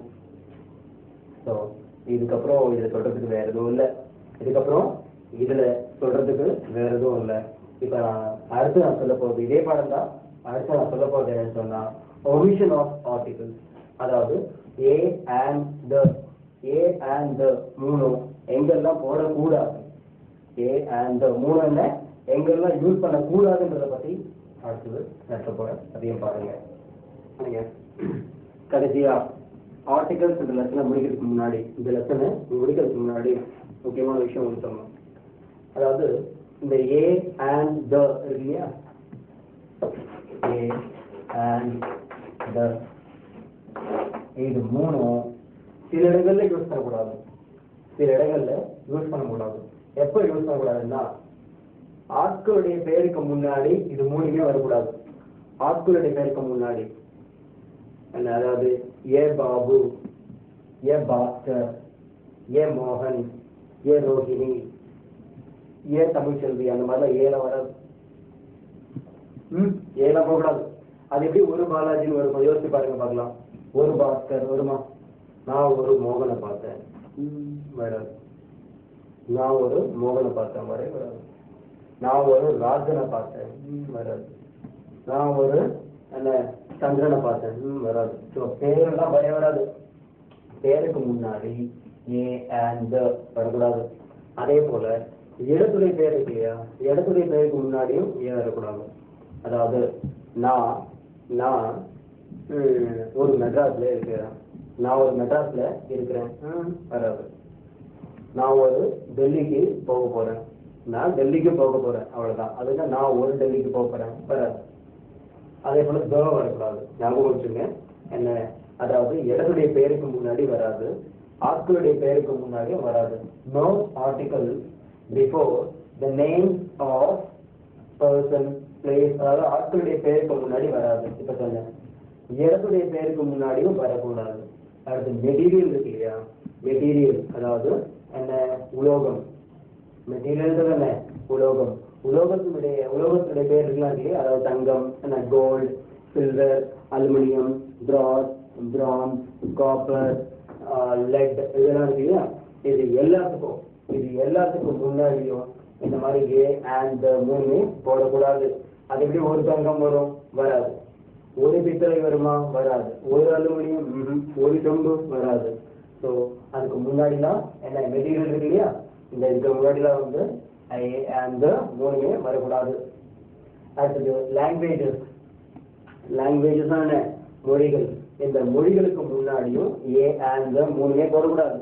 ஸோ இதுக்கப்புறம் இதை சொல்றதுக்கு வேற எதுவும் இல்லை. இதுக்கப்புறம் இதுல சொல்றதுக்கு வேற எதுவும் இல்லை. இப்ப அடுத்து நான் சொல்ல போறது இதே பாடம் தான். அடுத்து நான் சொல்ல போறது என்னன்னு சொன்னா ஒமிஷன் ஆஃப் ஆர்டிகல்ஸ். அதாவது ஏ அண்ட் த மூணும் எங்கெல்லாம் போடக்கூடாது, ஏ அண்ட் த மூணு என்ன எங்கெல்லாம் யூஸ் பண்ணக்கூடாதுன்றத பத்தி அடுத்தது நடத்த போறேன். அதையும் பாருங்க. கடைசியா ஆர்டிகல்ஸ் இந்த லெசனை முடிக்கிறதுக்கு முன்னாடி முக்கியமான விஷயம் ஒன்று சொல்லணும். அதாவது இந்த ஏ அண்ட் த இருக்கு இல்லையா, ஏ அண்ட் த இது மூணும் சில இடங்கள்ல யூஸ் பண்ணக்கூடாது, சில இடங்கள்ல யூஸ் பண்ணக்கூடாது. எப்போ யூஸ் பண்ணக்கூடாதுன்னா ஆட்களுடைய பெயருக்கு முன்னாடி இது மூணுமே வரக்கூடாது. ஆட்களுடைய பெயருக்கு முன்னாடி அதாவது ஏ பாபு, ஏ பாஸ்கர், ஏ மோகன், ஏ ரோஹிணி, ஏ தமிழ்செல்வி, அந்த மாதிரிலாம் ஏல வராது. ஏல போகக்கூடாது. அது எப்படி ஒரு பாலாஜின்னு வரும் யோசிச்சு பாருங்க பார்க்கலாம். ஒரு பாஸ்கர் வருமா? நான் ஒரு மோகனை பார்த்தேன் வராது. நான் ஒரு மோகனை பார்த்தேன் வராது. நான் ஒரு ராஜனை பார்த்தேன் வராது. நான் ஒரு சந்திரனை பார்த்தேன் வராது. ஸோ பேரெல்லாம் வராது. பேருக்கு முன்னாடி ஏ அண்ட் வரக்கூடாது. அதே போல இடத்துடைய பேர் இருக்கு இல்லையா, இடத்துடைய பேருக்கு முன்னாடியும் ஏன் வரக்கூடாது. அதாவது நான் ஒரு மெட்ராஸ்ல இருக்கிறேன், நான் ஒரு மெட்ராஸ்ல இருக்கிறேன் வராது. நான் ஒரு டெல்லிக்கு போக போறேன், நான் டெல்லிக்கு போக போறேன் அவ்வளவுதான். அதுக்கு நான் ஒரு டெல்லிக்கு போக போறேன் வராது. அதே போல வரக்கூடாது. ஞாபகம் வச்சுங்க என்ன, அதாவது இடத்துடைய பெயருக்கு முன்னாடி வராது, ஆட்களுடைய பெயருக்கு முன்னாடியும் வராது. No article before the name of person, place. அதாவது ஆட்களுடைய பெயருக்கு முன்னாடி வராது. இப்ப சொன்னேன் இடத்துடைய பெயருக்கு முன்னாடியும் வரக்கூடாது. அடுத்து மெட்டீரியல் இருக்கு இல்லையா, மெட்டீரியல் அதாவது என்ன, உலோகம். மெட்டீரியல் என்ன, உலோகம். உலோகத்துடைய பேர் இருக்கலாம் இல்லையா, அதாவது தங்கம், கோல்டு, சில்வர், அலுமினியம், பிராஸ், பிரான்ஸ், காப்பர், லெட், இதெல்லாம் இருக்கு இல்லையா. இது எல்லாத்துக்கும் முன்னாடியும் இந்த மாதிரி ஏ அண்ட் மூணுமே போடக்கூடாது. அது எப்படி ஒரு தங்கம் வரும்? வராது. ஒரு பித்தளை வருமா? வராது. ஒரு அலுமினியம், ஒரு சொம்பு வராது. ஸோ அதுக்கு முன்னாடிலாம் என்ன மெட்டீரியல் இருக்கு இல்லையா, இந்த இதுக்கு முன்னாடிலாம் வந்து ஏ அண்ட் மூணுமே வரக்கூடாது. அடுத்தது லாங்குவேஜஸ். லாங்குவேஜஸ் தான் என்ன, மொழிகள். இந்த மொழிகளுக்கு முன்னாடியும் ஏ அண்ட் மூணுமே போடக்கூடாது.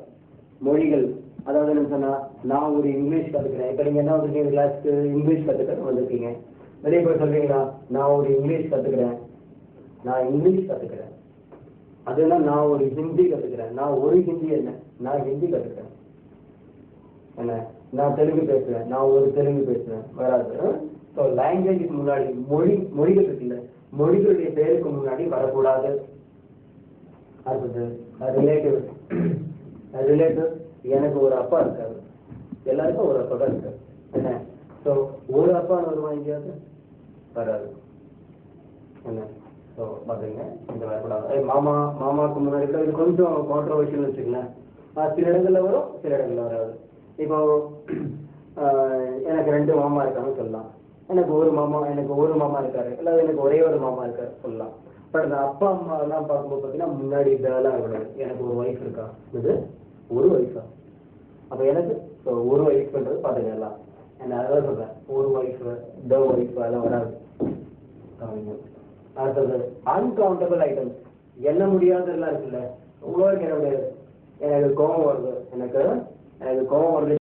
மொழிகள் அதாவது என்ன சொன்னா, நான் ஒரு இங்கிலீஷ் கத்துக்கிறேன். இப்ப நீங்க என்ன வந்திருக்கீங்க கிளாஸ்க்கு, இங்கிலீஷ் கத்துக்க வந்திருக்கீங்க. வெளியே போய் சொல்றீங்களா, நான் ஒரு இங்கிலீஷ் கத்துக்கிறேன், நான் இங்கிலீஷ் கத்துக்கிறேன். அதுனா நான் ஒரு ஹிந்தி கத்துக்கிறேன், நான் ஒரு ஹிந்தி என்ன, நான் ஹிந்தி கத்துக்கிறேன். என்ன, நான் தெலுங்கு பேசுறேன், நான் ஒரு தெலுங்கு பேசுறேன் வராது. ஸோ லாங்குவேஜுக்கு முன்னாடி மொழிகள் இருக்குல்ல, மொழிகளுடைய பேருக்கு முன்னாடி வரக்கூடாது. அடுத்தது ரிலேட்டிவ். எனக்கு ஒரு அப்பா இருக்காரு, எல்லாருக்கும் ஒரு அப்பா தான் இருக்காரு என்ன. ஸோ ஒரு அப்பான்னு வருமா எங்கேயாவது? வராது என்ன. ஸோ பார்த்தீங்க இந்த வரக்கூடாது. மாமா மாமாவுக்கு முன்னாடி கூட இது கொஞ்சம் கான்ட்ரவர்ஷியல்னு வச்சுக்கங்களேன். சில இடங்களில் வரும், சில இடங்களில் வராது. இப்போ எனக்கு 2 மாமா இருக்காங்கன்னு சொல்லலாம். எனக்கு ஒரு மாமா இருக்காரு, இல்லை எனக்கு ஒரே ஒரு மாமா இருக்காரு சொல்லலாம். பட் அந்த அப்பா அம்மா எல்லாம் பார்க்கும்போது பார்த்தீங்கன்னா முன்னாடி இதெல்லாம் இருக்கக்கூடாது. எனக்கு ஒரு ஒய்ஃப் இருக்கா, இது ஒரு ஒய்ஃபா, அப்போ எனக்கு ஒரு ஒய்ஃப்ன்றது பார்த்துக்கலாம். என்ன அதான் சொல்கிறேன், ஒரு ஒய்ஃப் த ஒய்ஃப் அதெல்லாம் வராது. அடுத்தது அன்கவுண்டபிள் ஐட்டம்ஸ், எண்ண முடியாததெல்லாம் இருக்குல்ல. உங்களுக்கு என்ன முடியாது, எனக்கு கோபம் வருது, எனக்கு கோபம் வருது